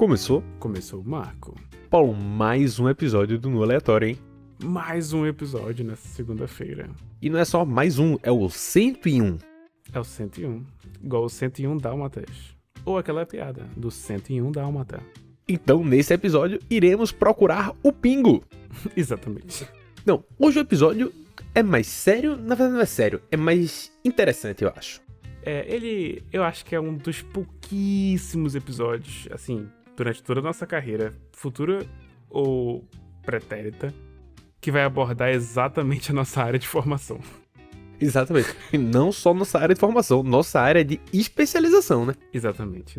Começou? Começou o Marco. Paulo, mais um episódio do No Aleatório, hein? Mais um episódio nessa segunda-feira. E não é só mais um, é o 101. É o 101. Igual o 101 Dálmatas. Ou aquela piada do 101 Dálmata. Então, nesse episódio, iremos procurar o Pingo. Exatamente. Não, hoje o episódio é mais sério, na verdade não é sério, é mais interessante, eu acho. Eu acho que é um dos pouquíssimos episódios, assim, durante toda a nossa carreira, futura ou pretérita, que vai abordar exatamente a nossa área de formação. Exatamente. E não só nossa área de formação, nossa área de especialização, né? Exatamente.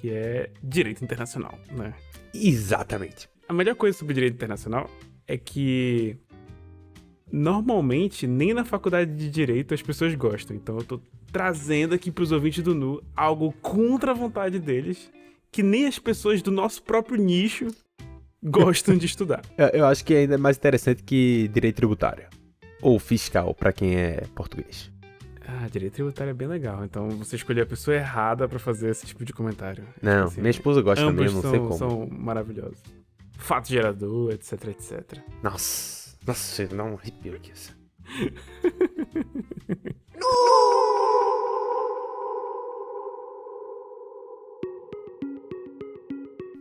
Que é direito internacional, né? Exatamente. A melhor coisa sobre direito internacional é que normalmente nem na faculdade de direito as pessoas gostam. Então eu tô trazendo aqui pros ouvintes do Nu algo contra a vontade deles, que nem as pessoas do nosso próprio nicho gostam de estudar. Eu acho que ainda é mais interessante que direito tributário. Ou fiscal, pra quem é português. Direito tributário é bem legal. Então você escolheu a pessoa errada pra fazer esse tipo de comentário. Não, assim, minha esposa gosta também, eu não sei como. São maravilhosos. Fato gerador, etc. Nossa, chega, dá um arrepio aqui.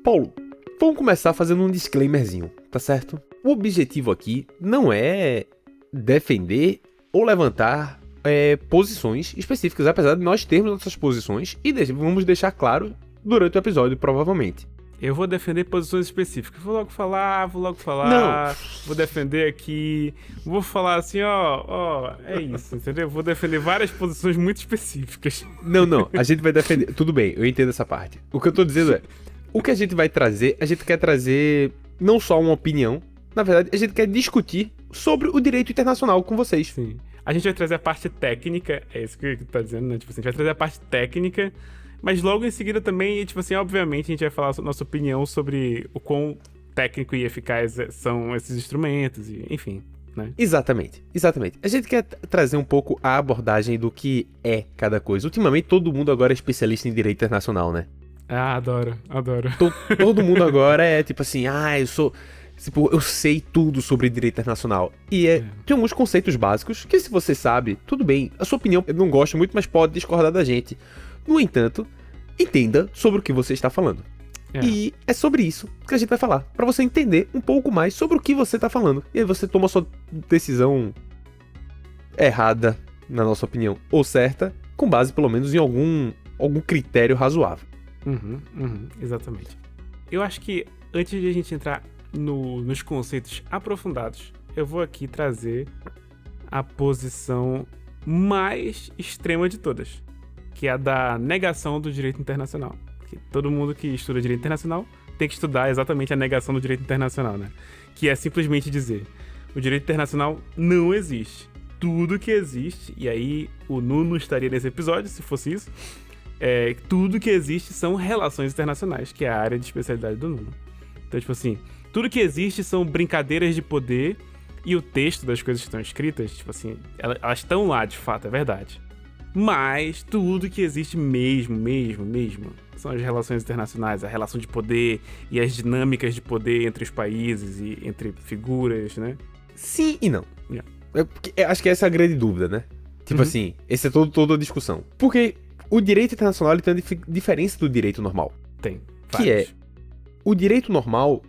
Paulo, vamos começar fazendo um disclaimerzinho, tá certo? O objetivo aqui não é defender ou levantar posições específicas, apesar de nós termos nossas posições, e vamos deixar claro durante o episódio, provavelmente. Eu vou defender posições específicas. Vou logo falar. Não. Vou defender aqui. Vou falar assim, é isso, entendeu? Vou defender várias posições muito específicas. Não, a gente vai defender. Tudo bem, eu entendo essa parte. O que eu tô dizendo é, o que a gente vai trazer, a gente quer trazer não só uma opinião, na verdade, a gente quer discutir sobre o direito internacional com vocês. Sim. A gente vai trazer a parte técnica, é isso que tu tá dizendo, né? Tipo assim, a gente vai trazer a parte técnica, mas logo em seguida também, tipo assim, obviamente a gente vai falar a nossa opinião sobre o quão técnico e eficaz são esses instrumentos, e enfim, né? Exatamente. A gente quer trazer um pouco a abordagem do que é cada coisa. Ultimamente todo mundo agora é especialista em direito internacional, né? Adoro. Todo mundo agora é tipo assim, eu sei tudo sobre direito internacional. E tem alguns conceitos básicos que, se você sabe, tudo bem. A sua opinião eu não gosto muito, mas pode discordar da gente. No entanto, entenda sobre o que você está falando. E é sobre isso que a gente vai falar, pra você entender um pouco mais sobre o que você tá falando. E aí você toma a sua decisão errada, na nossa opinião, ou certa, com base pelo menos em algum critério razoável. Exatamente. Eu acho que antes de a gente entrar nos conceitos aprofundados, eu vou aqui trazer a posição mais extrema de todas, que é a da negação do direito internacional. Que todo mundo que estuda direito internacional tem que estudar exatamente a negação do direito internacional, né? Que é simplesmente dizer, o direito internacional não existe. Tudo que existe, e aí o Nuno estaria nesse episódio, se fosse isso, tudo que existe são relações internacionais, que é a área de especialidade do Nuno. Então, tipo assim, tudo que existe são brincadeiras de poder, e o texto das coisas que estão escritas, tipo assim, elas estão lá, de fato, é verdade. Mas tudo que existe mesmo, são as relações internacionais, a relação de poder e as dinâmicas de poder entre os países e entre figuras, né? Sim e não. Acho que essa é a grande dúvida, né? Tipo assim, essa é toda a discussão. Porque o direito internacional ele tem uma diferença do direito normal. Tem. Que é, o direito normal,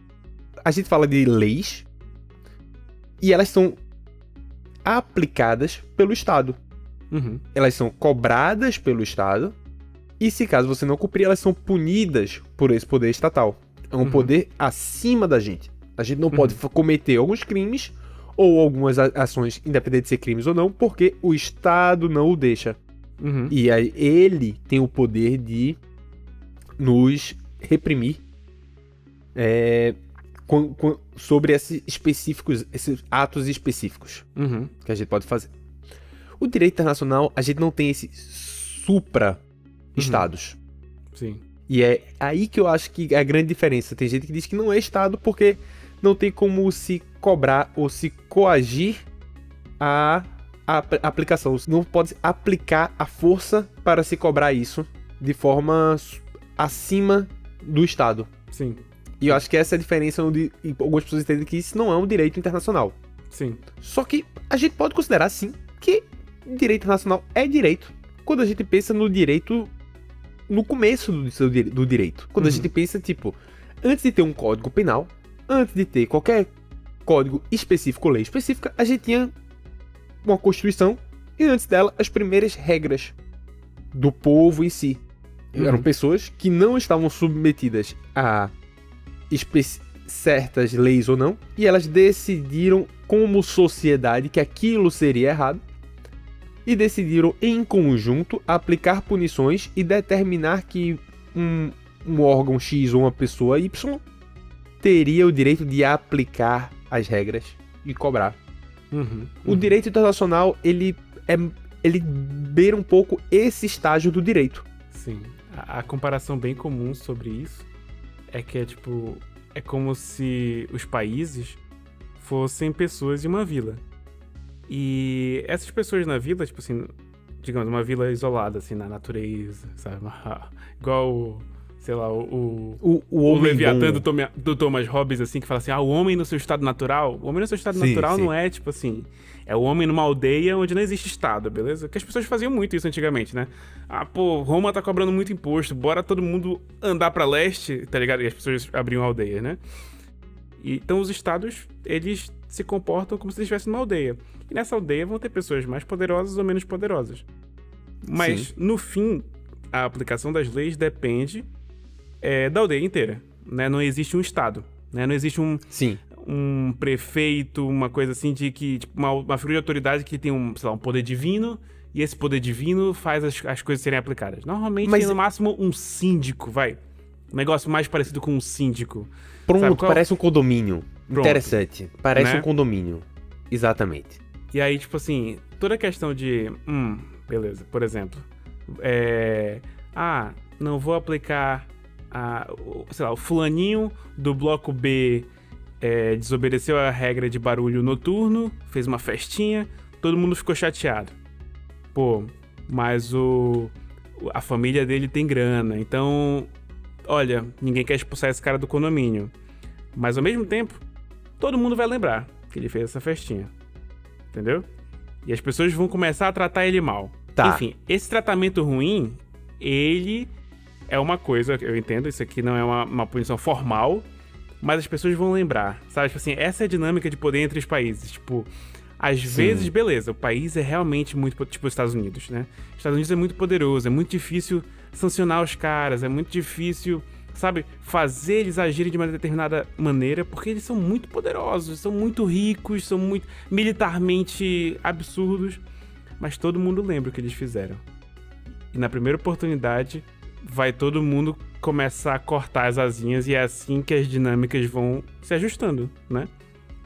a gente fala de leis e elas são aplicadas pelo Estado. Elas são cobradas pelo Estado e, se caso você não cumprir, elas são punidas por esse poder estatal. É um poder acima da gente. A gente não pode cometer alguns crimes ou algumas ações, independente de ser crimes ou não, porque o Estado não o deixa. E aí ele tem o poder de nos reprimir sobre esses atos específicos que a gente pode fazer. O direito internacional, a gente não tem esses supra-estados. Sim. E é aí que eu acho que é a grande diferença. Tem gente que diz que não é Estado porque não tem como se cobrar ou se coagir a aplicação. Não pode aplicar a força para se cobrar isso de forma acima do Estado. Sim. E eu acho que essa é a diferença onde algumas pessoas entendem que isso não é um direito internacional. Sim. Só que a gente pode considerar, sim, que direito internacional é direito quando a gente pensa no direito no começo do direito. Quando a gente pensa, tipo, antes de ter um código penal, antes de ter qualquer código específico, lei específica, a gente tinha uma Constituição e antes dela as primeiras regras do povo em si. Eram pessoas que não estavam submetidas a certas leis ou não, e elas decidiram como sociedade que aquilo seria errado e decidiram em conjunto aplicar punições e determinar que um órgão X ou uma pessoa Y teria o direito de aplicar as regras e cobrar. O direito internacional, ele beira um pouco esse estágio do direito. Sim. A comparação bem comum sobre isso é que é como se os países fossem pessoas de uma vila. E essas pessoas na vila, tipo assim, digamos, uma vila isolada, assim, na natureza, sabe? Igual, sei lá, o Leviatã do Thomas Hobbes, assim, que fala assim, o homem no seu estado natural. O homem no seu estado natural não é, tipo assim, é o homem numa aldeia onde não existe estado, beleza? Que as pessoas faziam muito isso antigamente, né? Roma tá cobrando muito imposto, bora todo mundo andar pra leste, tá ligado? E as pessoas abriam aldeias, né? Então os estados, eles se comportam como se eles estivessem numa aldeia. E nessa aldeia vão ter pessoas mais poderosas ou menos poderosas. Mas, no fim, a aplicação das leis depende da aldeia inteira, né? Não existe um estado, né? Não existe um prefeito, uma coisa assim de que... Tipo, uma figura de autoridade que tem um poder divino, e esse poder divino faz as coisas serem aplicadas. Normalmente tem no máximo um síndico, um negócio mais parecido com um síndico. Pronto, parece um condomínio. Pronto. Interessante. Parece um condomínio. Exatamente. E aí, tipo assim, toda a questão de... beleza, por exemplo. Não vou aplicar... o fulaninho do bloco B desobedeceu a regra de barulho noturno, fez uma festinha, todo mundo ficou chateado. Mas a família dele tem grana, então... Olha, ninguém quer expulsar esse cara do condomínio. Mas ao mesmo tempo, todo mundo vai lembrar que ele fez essa festinha. Entendeu? E as pessoas vão começar a tratar ele mal. Tá. Enfim, esse tratamento ruim, ele é uma coisa, eu entendo, isso aqui não é uma punição formal, mas as pessoas vão lembrar, sabe? Tipo assim, essa é a dinâmica de poder entre os países. Tipo, às vezes, beleza, o país é realmente muito... Tipo, os Estados Unidos, né? Os Estados Unidos é muito poderoso, é muito difícil sancionar os caras, é muito difícil, sabe, fazer eles agirem de uma determinada maneira, porque eles são muito poderosos, são muito ricos, são muito militarmente absurdos, mas todo mundo lembra o que eles fizeram. E na primeira oportunidade, vai todo mundo começar a cortar as asinhas, e é assim que as dinâmicas vão se ajustando, né?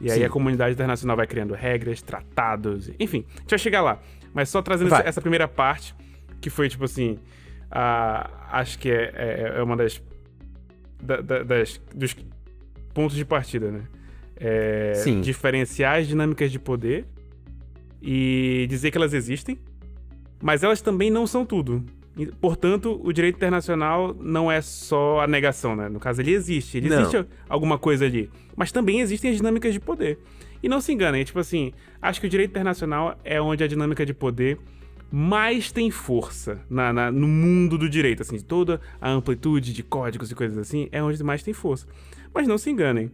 E aí a comunidade internacional vai criando regras, tratados, enfim, a gente vai chegar lá. Mas só trazendo essa primeira parte, que foi tipo assim, acho que é uma dos pontos de partida, né? Diferenciar as dinâmicas de poder e dizer que elas existem, mas elas também não são tudo. Portanto, o direito internacional não é só a negação, né? No caso, ele existe alguma coisa ali. Mas também existem as dinâmicas de poder. E não se enganem, tipo assim, acho que o direito internacional é onde a dinâmica de poder mais tem força no mundo do direito, assim, toda a amplitude de códigos e coisas assim, é onde mais tem força. Mas não se enganem,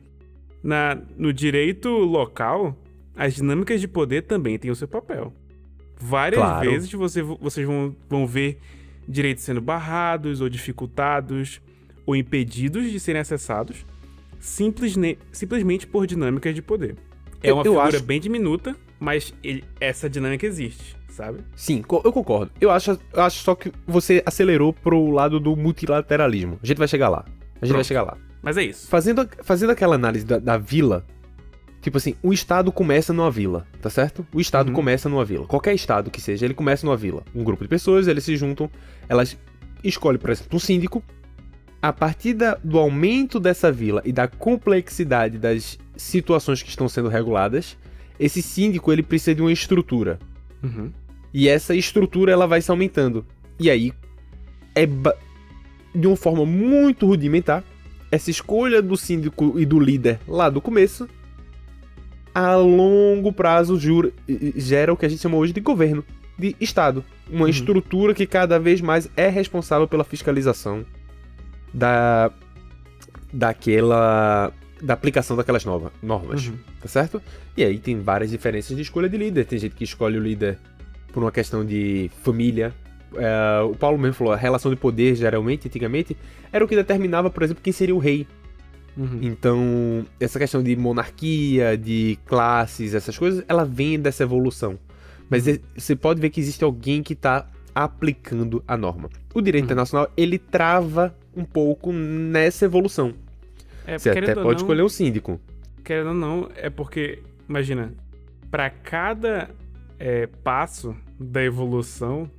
no direito local, as dinâmicas de poder também têm o seu papel. Várias vezes vocês vão ver direitos sendo barrados ou dificultados ou impedidos de serem acessados simplesmente por dinâmicas de poder. É uma figura bem diminuta, mas essa dinâmica existe, sabe? Sim, eu concordo. Eu acho só que você acelerou pro lado do multilateralismo. A gente vai chegar lá. Mas é isso. Fazendo aquela análise da vila, tipo assim, o estado começa numa vila, tá certo? O estado começa numa vila. Qualquer estado que seja, ele começa numa vila. Um grupo de pessoas, eles se juntam, elas escolhem, por exemplo, um síndico. A partir do aumento dessa vila e da complexidade das situações que estão sendo reguladas, esse síndico, ele precisa de uma estrutura. E essa estrutura, ela vai se aumentando. E aí, de uma forma muito rudimentar, essa escolha do síndico e do líder lá do começo, a longo prazo gera o que a gente chama hoje de governo, de Estado. Uma estrutura que cada vez mais é responsável pela fiscalização da aplicação daquelas normas, tá certo? E aí tem várias diferenças de escolha de líder. Tem gente que escolhe o líder por uma questão de família. O Paulo mesmo falou, a relação de poder, geralmente, antigamente, era o que determinava, por exemplo, quem seria o rei. Então, essa questão de monarquia, de classes, essas coisas, ela vem dessa evolução. Mas você pode ver que existe alguém que está aplicando a norma. O direito internacional, ele trava um pouco nessa evolução. Você até pode escolher um síndico. Querendo ou não, é porque, imagina, para cada passo da evolução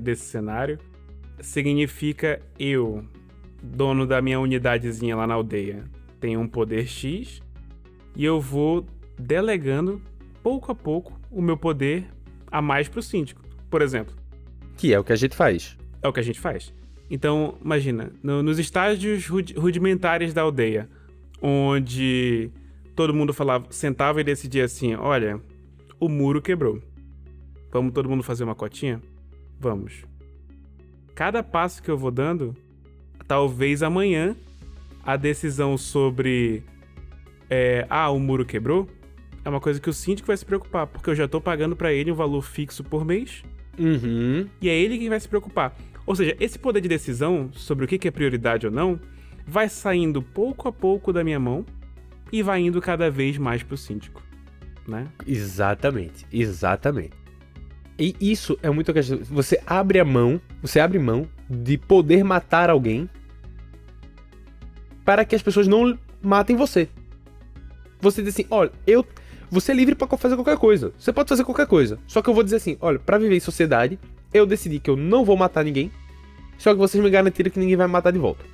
desse cenário, significa eu, dono da minha unidadezinha lá na aldeia, tenho um poder X e eu vou delegando, pouco a pouco, o meu poder a mais pro síndico, por exemplo. Que é o que a gente faz. É o que a gente faz. Então, imagina, nos estágios rudimentares da aldeia, onde todo mundo sentava e decidia assim, olha, o muro quebrou. Vamos todo mundo fazer uma cotinha? Vamos. Cada passo que eu vou dando, talvez amanhã, a decisão sobre o muro quebrou, é uma coisa que o síndico vai se preocupar, porque eu já tô pagando pra ele um valor fixo por mês, e é ele quem vai se preocupar. Ou seja, esse poder de decisão sobre o que é prioridade ou não, vai saindo pouco a pouco da minha mão e vai indo cada vez mais pro síndico, né? Exatamente. E isso é muito questão. Você abre mão de poder matar alguém para que as pessoas não matem você. Você diz assim, olha, você é livre para fazer qualquer coisa. Você pode fazer qualquer coisa. Só que eu vou dizer assim, olha, para viver em sociedade, eu decidi que eu não vou matar ninguém, só que vocês me garantiram que ninguém vai me matar de volta.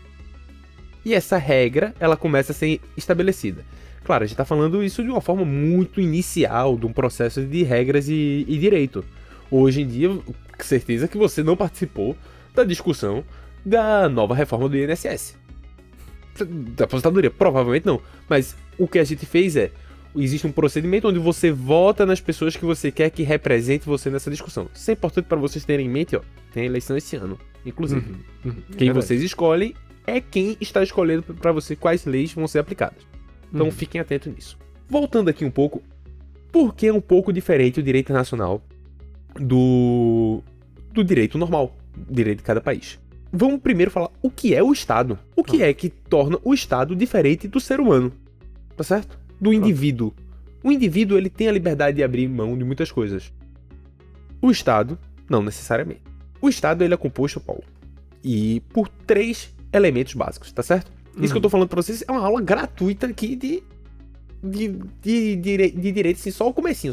E essa regra, ela começa a ser estabelecida. Claro, a gente tá falando isso de uma forma muito inicial, de um processo de regras e direito. Hoje em dia, com certeza que você não participou da discussão da nova reforma do INSS. Da aposentadoria, provavelmente não. Mas o que a gente fez existe um procedimento onde você vota nas pessoas que você quer que represente você nessa discussão. Isso é importante para vocês terem em mente, tem a eleição esse ano, inclusive. Quem vocês escolhem é quem está escolhendo para você quais leis vão ser aplicadas. Então fiquem atentos nisso. Voltando aqui um pouco, por que é um pouco diferente o direito internacional do direito normal, direito de cada país? Vamos primeiro falar o que é o Estado. O que é que torna o Estado diferente do ser humano, tá certo? Do indivíduo. O indivíduo, ele tem a liberdade de abrir mão de muitas coisas. O Estado, não necessariamente. O Estado, ele é composto, Paulo, e por 3 elementos básicos, tá certo? Isso que eu tô falando pra vocês é uma aula gratuita aqui de direito, assim, só o comecinho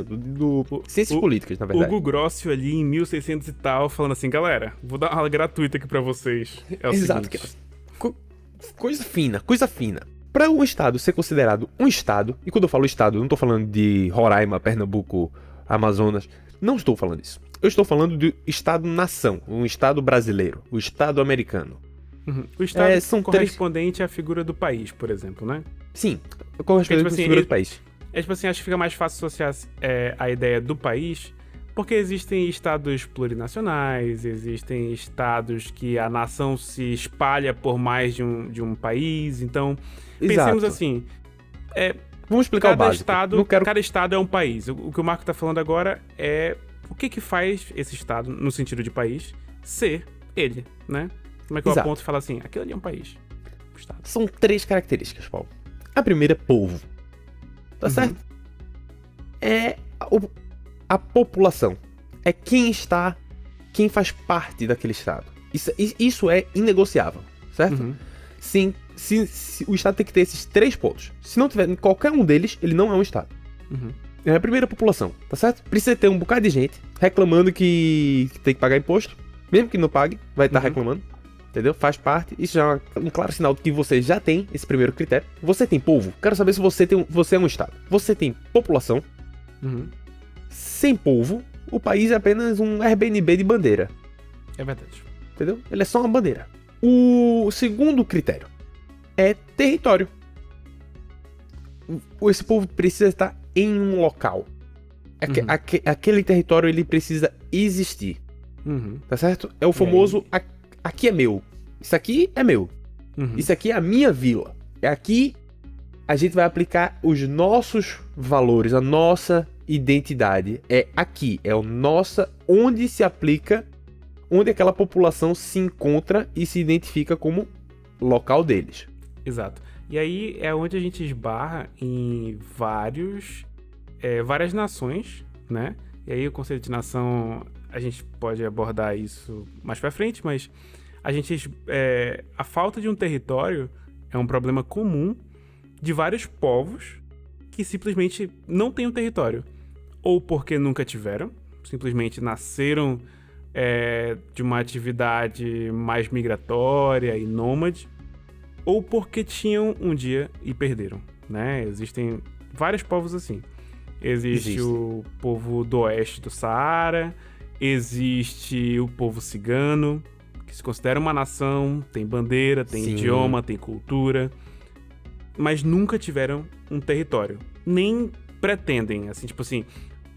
do Ciências Políticas, na verdade. Hugo Grossio ali em 1600 e tal, falando assim, galera, vou dar uma aula gratuita aqui pra vocês. Exato. Coisa fina. Para um estado ser considerado um estado, e quando eu falo estado, eu não tô falando de Roraima, Pernambuco, Amazonas, não estou falando isso. Eu estou falando de estado-nação, um estado brasileiro, o estado americano. O estado correspondente à figura do país, por exemplo, né? Sim, correspondente à figura do país. Tipo assim, acho que fica mais fácil associar a ideia do país, porque existem estados plurinacionais, existem estados que a nação se espalha por mais de um país, então pensemos assim, vamos explicar o básico. Cada estado é um país. O que o Marco tá falando agora é o que faz esse estado, no sentido de país, ser ele, né? Como é que eu aponto e falo assim, aquilo ali é um país. Um estado. São 3 características, Paulo. A primeira é povo. Tá certo? É a população. É quem faz parte daquele estado. Isso é inegociável, certo? Sim, o estado tem que ter esses 3 pontos. Se não tiver qualquer um deles, ele não é um estado. É a primeira população, tá certo? Precisa ter um bocado de gente reclamando que tem que pagar imposto. Mesmo que não pague, vai estar reclamando. Entendeu? Faz parte. Isso já é um claro sinal de que você já tem esse primeiro critério. Você tem povo. Quero saber se você é um estado. Você tem população. Sem povo, o país é apenas um Airbnb de bandeira. É verdade. Entendeu? Ele é só uma bandeira. O segundo critério é território. Esse povo precisa estar em um local. Aquele território, ele precisa existir. Tá certo? É o famoso, aqui é meu. Isso aqui é meu. Isso aqui é a minha vila. Aqui a gente vai aplicar os nossos valores, a nossa identidade. É aqui, é o nossa, onde se aplica, onde aquela população se encontra e se identifica como local deles. Exato. E aí é onde a gente esbarra em várias nações, né? E aí o conceito de nação, a gente pode abordar isso mais pra frente, mas a falta de um território é um problema comum de vários povos que simplesmente não têm um território. Ou porque nunca tiveram, simplesmente nasceram de uma atividade mais migratória e nômade, ou porque tinham um dia e perderam, né? Existem vários povos assim. Existe o povo do oeste do Saara, existe o povo cigano, que se considera uma nação, tem bandeira, tem idioma, tem cultura, mas nunca tiveram um território. Nem pretendem, assim, tipo assim,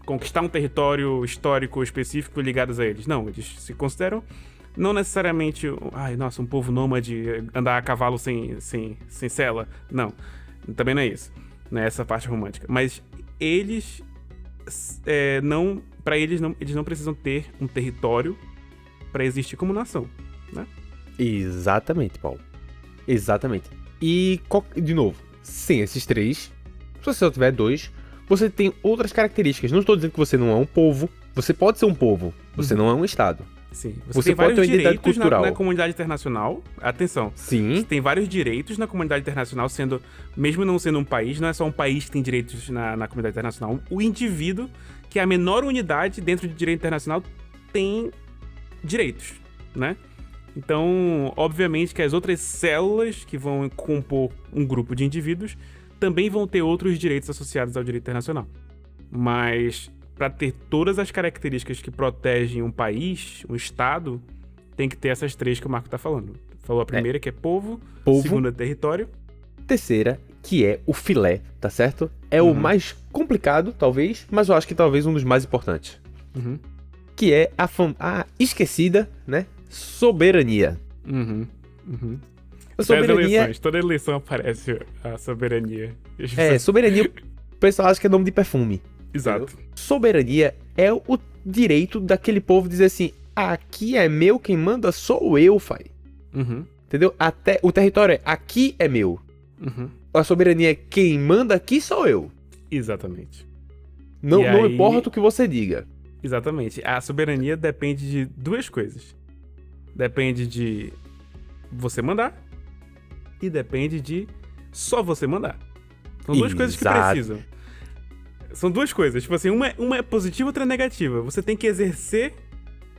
conquistar um território histórico específico ligados a eles. Não, eles se consideram não necessariamente, um povo nômade, andar a cavalo sem sela. Não, também não é isso. Não é essa parte romântica. Mas eles eles não precisam ter um território para existir como nação, né? Exatamente, Paulo. Exatamente. E, de novo, sem esses três, se você só tiver dois, você tem outras características. Não estou dizendo que você não é um povo. Você pode ser um povo. Você não é um estado. Sim. Você pode ter uma identidade cultural. Na comunidade internacional. Atenção. Sim. Você tem vários direitos na comunidade internacional, mesmo não sendo um país, não é só um país que tem direitos na comunidade internacional. O indivíduo, que é a menor unidade dentro de direito internacional, tem direitos, né? Então, obviamente que as outras células que vão compor um grupo de indivíduos também vão ter outros direitos associados ao direito internacional. Mas, para ter todas as características que protegem um país, um estado, tem que ter essas três que o Marco está falando. Falou a primeira, que é povo. Segunda, território. Terceira, que é o filé, tá certo? É o mais complicado, talvez, mas eu acho que talvez um dos mais importantes. Que é a esquecida, né? Soberania. A soberania... Toda eleição aparece a soberania. Soberania, o pessoal acha que é nome de perfume. Exato. Entendeu? Soberania é o direito daquele povo dizer assim, aqui é meu, quem manda sou eu, pai. Entendeu? Até o território aqui é meu. A soberania é quem manda aqui sou eu. Exatamente. Não importa o que você diga. Exatamente. A soberania depende de duas coisas. Depende de você mandar e depende de só você mandar. São duas coisas que precisam. São duas coisas. Tipo assim, uma é positiva, outra é negativa. Você tem que exercer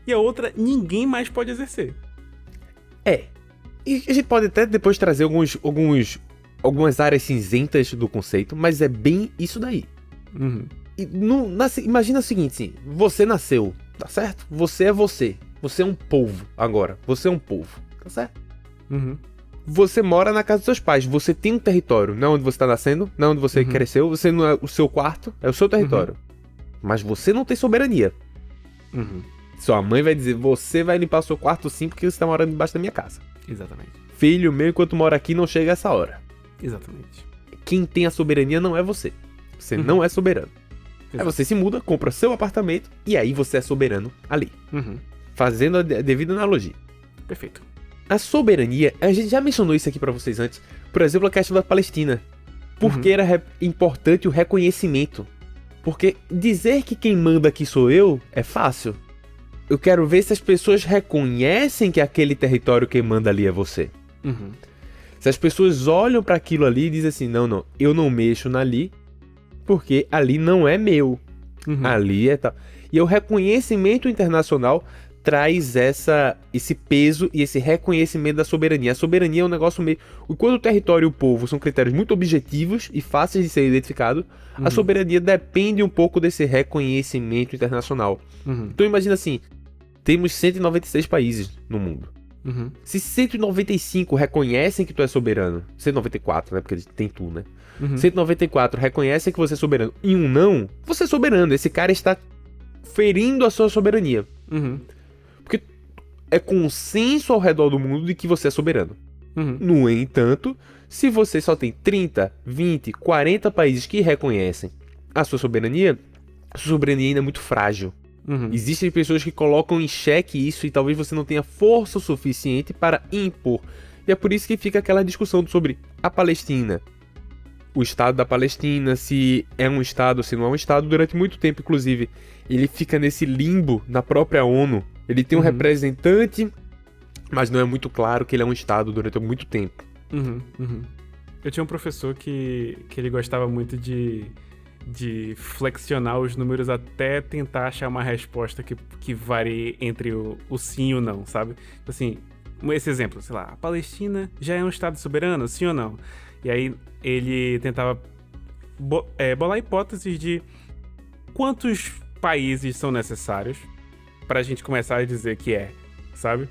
e a outra ninguém mais pode exercer. E a gente pode até depois trazer algumas áreas cinzentas do conceito, mas é bem isso daí. E imagina o seguinte, sim, você nasceu, tá certo? Você é você. Você é um povo agora. Você é um povo, tá certo? Você mora na casa dos seus pais. Você tem um território. Não é onde você tá nascendo, não é onde você cresceu. Você não é o seu quarto, é o seu território. Mas você não tem soberania. Sua mãe vai dizer, você vai limpar o seu quarto sim, porque você tá morando embaixo da minha casa. Exatamente. Filho meu, enquanto mora aqui, não chega essa hora. Exatamente. Quem tem a soberania não é você. Você não é soberano. Aí você se muda, compra seu apartamento e aí você é soberano ali. Fazendo a devida analogia. Perfeito. A soberania, a gente já mencionou isso aqui pra vocês antes. Por exemplo, a questão da Palestina. Porque era importante o reconhecimento. Porque dizer que quem manda aqui sou eu é fácil. Eu quero ver se as pessoas reconhecem que aquele território quem manda ali é você. Se as pessoas olham pra aquilo ali e dizem assim, não, eu não mexo ali, porque ali não é meu. Ali é tal. E o reconhecimento internacional traz esse peso e esse reconhecimento da soberania. A soberania é um negócio meio... Enquanto o território e o povo são critérios muito objetivos e fáceis de ser identificados, a soberania depende um pouco desse reconhecimento internacional. Então imagina assim, temos 196 países no mundo. Uhum. Se 195 reconhecem que tu é soberano, 194, né? Porque tem tu, né? Uhum. 194 reconhecem que você é soberano e um não, você é soberano. Esse cara está ferindo a sua soberania. Uhum. Porque é consenso ao redor do mundo de que você é soberano. Uhum. No entanto, se você só tem 30, 20, 40 países que reconhecem a sua soberania ainda é muito frágil. Uhum. Existem pessoas que colocam em xeque isso e talvez você não tenha força o suficiente para impor. E é por isso que fica aquela discussão sobre a Palestina. O Estado da Palestina, se é um Estado ou se não é um Estado, durante muito tempo, inclusive, ele fica nesse limbo na própria ONU. Ele tem um representante, mas não é muito claro que ele é um Estado durante muito tempo. Uhum. Uhum. Eu tinha um professor que ele gostava muito de flexionar os números até tentar achar uma resposta que varie entre o sim e o não, sabe? Assim, esse exemplo, sei lá, a Palestina já é um Estado soberano, sim ou não? E aí ele tentava bolar hipóteses de quantos países são necessários pra gente começar a dizer que é, sabe?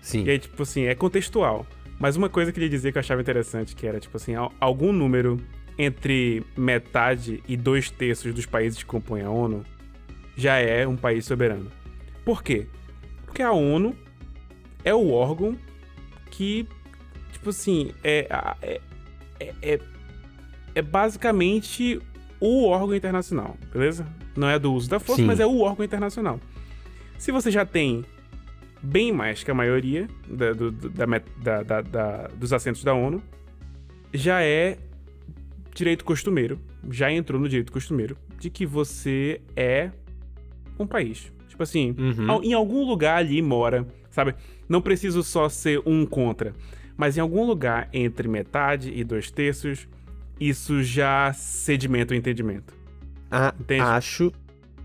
Sim. E aí, tipo assim, é contextual. Mas uma coisa que ele dizia que eu achava interessante, que era, tipo assim, algum número entre metade e 2/3 dos países que compõem a ONU já é um país soberano. Por quê? Porque a ONU é o órgão que, tipo assim, é basicamente o órgão internacional, beleza? Não é do uso da força, Sim. mas é o órgão internacional. Se você já tem bem mais que a maioria dos assentos da ONU, já é direito costumeiro, já entrou no direito costumeiro, de que você é um país. Tipo assim, em algum lugar ali mora, sabe? Não preciso só ser um contra, mas em algum lugar entre metade e 2/3, isso já sedimenta o entendimento. Entende?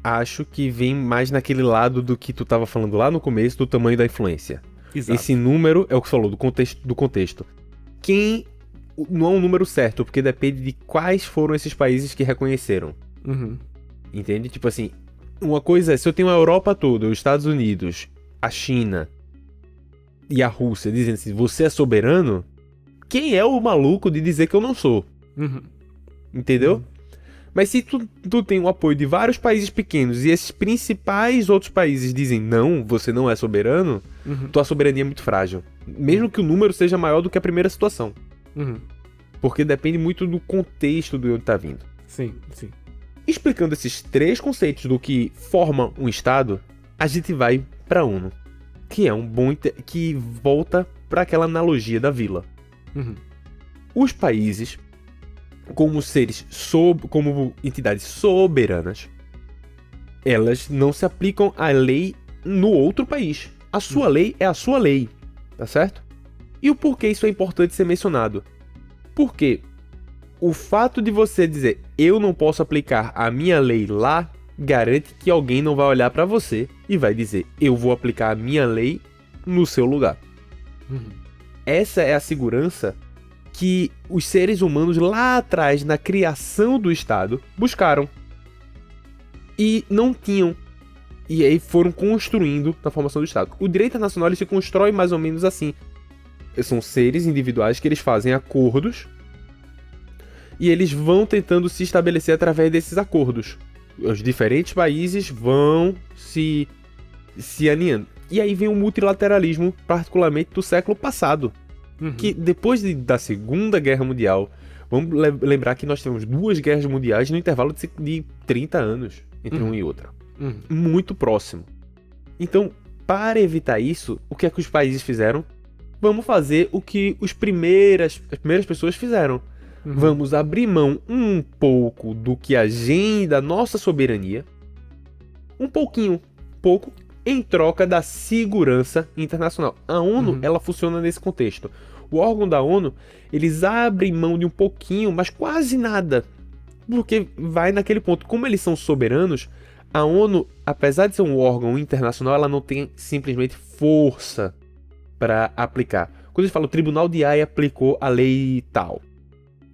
Acho que vem mais naquele lado do que tu tava falando lá no começo, do tamanho da influência. Exato. Esse número é o que você falou, do contexto. Não é um número certo, porque depende de quais foram esses países que reconheceram. Uhum. Entende? Tipo assim, uma coisa é, se eu tenho a Europa toda, os Estados Unidos, a China e a Rússia dizendo assim, você é soberano, quem é o maluco de dizer que eu não sou? Uhum. Entendeu? Mas se tu tem o apoio de vários países pequenos e esses principais outros países dizem não, você não é soberano, tua soberania é muito frágil. Mesmo que o número seja maior do que a primeira situação. Uhum. Porque depende muito do contexto de onde tá vindo. Sim, sim. Explicando esses 3 conceitos do que forma um Estado, a gente vai pra ONU. Que é que volta para aquela analogia da vila. Uhum. Os países, como como entidades soberanas, elas não se aplicam à lei no outro país. A sua lei é a sua lei, tá certo? E o porquê isso é importante ser mencionado? Porque o fato de você dizer eu não posso aplicar a minha lei lá garante que alguém não vai olhar pra você e vai dizer eu vou aplicar a minha lei no seu lugar. Essa é a segurança que os seres humanos lá atrás, na criação do Estado, buscaram. E não tinham. E aí foram construindo na formação do Estado. O direito internacional ele se constrói mais ou menos assim. São seres individuais que eles fazem acordos e eles vão tentando se estabelecer através desses acordos. Os diferentes países vão se alinhando. E aí vem o multilateralismo, particularmente do século passado. Que depois da Segunda Guerra Mundial, vamos lembrar que nós tivemos 2 guerras mundiais no intervalo de 30 anos entre uma e outra. Muito próximo. Então, para evitar isso, o que é que os países fizeram? Vamos fazer o que as primeiras pessoas fizeram. Vamos abrir mão um pouco do que da nossa soberania, pouco, em troca da segurança internacional. A ONU, ela funciona nesse contexto. O órgão da ONU, eles abrem mão de um pouquinho, mas quase nada. Porque vai naquele ponto. Como eles são soberanos, a ONU, apesar de ser um órgão internacional, ela não tem simplesmente força para aplicar. Quando eles falam o Tribunal de Haia aplicou a lei tal.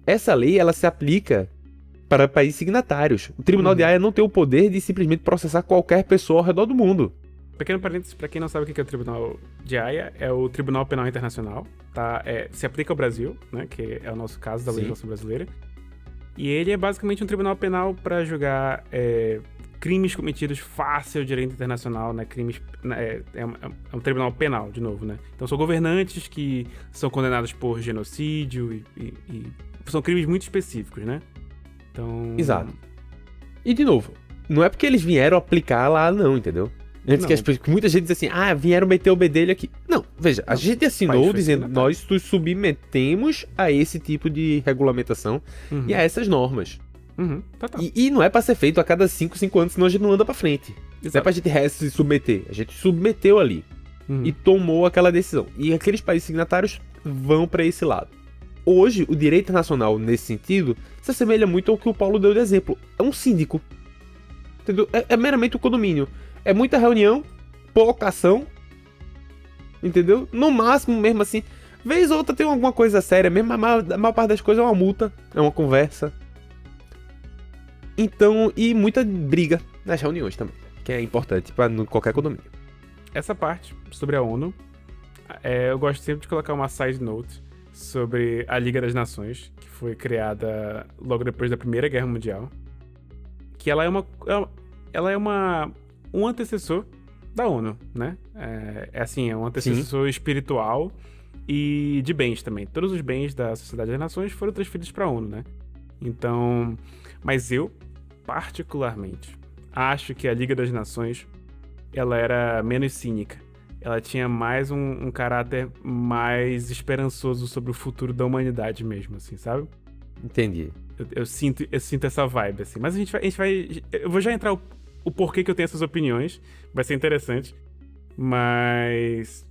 Essa lei, ela se aplica para países signatários. O Tribunal de Haia não tem o poder de simplesmente processar qualquer pessoa ao redor do mundo. Pequeno parênteses, pra quem não sabe o que é o Tribunal de Haia, é o Tribunal Penal Internacional, tá? Se aplica ao Brasil, né? Que é o nosso caso da legislação brasileira. E ele é basicamente um tribunal penal pra julgar crimes cometidos face ao direito internacional, né? Crimes... É um tribunal penal, de novo, né? Então são governantes que são condenados por genocídio e são crimes muito específicos, né? Então... Exato. E, de novo, não é porque eles vieram aplicar lá, não, entendeu? Antes que muita gente diz assim, vieram meter o bedelho aqui. Não, veja, a gente assinou dizendo, nós nos submetemos a esse tipo de regulamentação e a essas normas. E não é pra ser feito a cada 5 anos, senão a gente não anda pra frente. Exato. Não é pra gente se submeter. A gente submeteu ali e tomou aquela decisão. E aqueles países signatários vão pra esse lado. Hoje, o direito internacional, nesse sentido, se assemelha muito ao que o Paulo deu de exemplo. É um síndico. Entendeu? É meramente um condomínio. É muita reunião, pouca ação, entendeu? No máximo, mesmo assim, vez ou outra tem alguma coisa séria, mesmo a maior parte das coisas é uma multa, é uma conversa. Então, e muita briga nas reuniões também, que é importante para qualquer condomínio. Essa parte, sobre a ONU, eu gosto sempre de colocar uma side note sobre a Liga das Nações, que foi criada logo depois da Primeira Guerra Mundial, que ela é um antecessor da ONU, né? É um antecessor espiritual e de bens também. Todos os bens da Sociedade das Nações foram transferidos para a ONU, né? Então, mas eu, particularmente, acho que a Liga das Nações, ela era menos cínica. Ela tinha mais um caráter mais esperançoso sobre o futuro da humanidade mesmo, assim, sabe? Entendi. Eu sinto essa vibe, assim. Mas a gente vai... Eu vou já entrar o porquê que eu tenho essas opiniões. Vai ser interessante. Mas...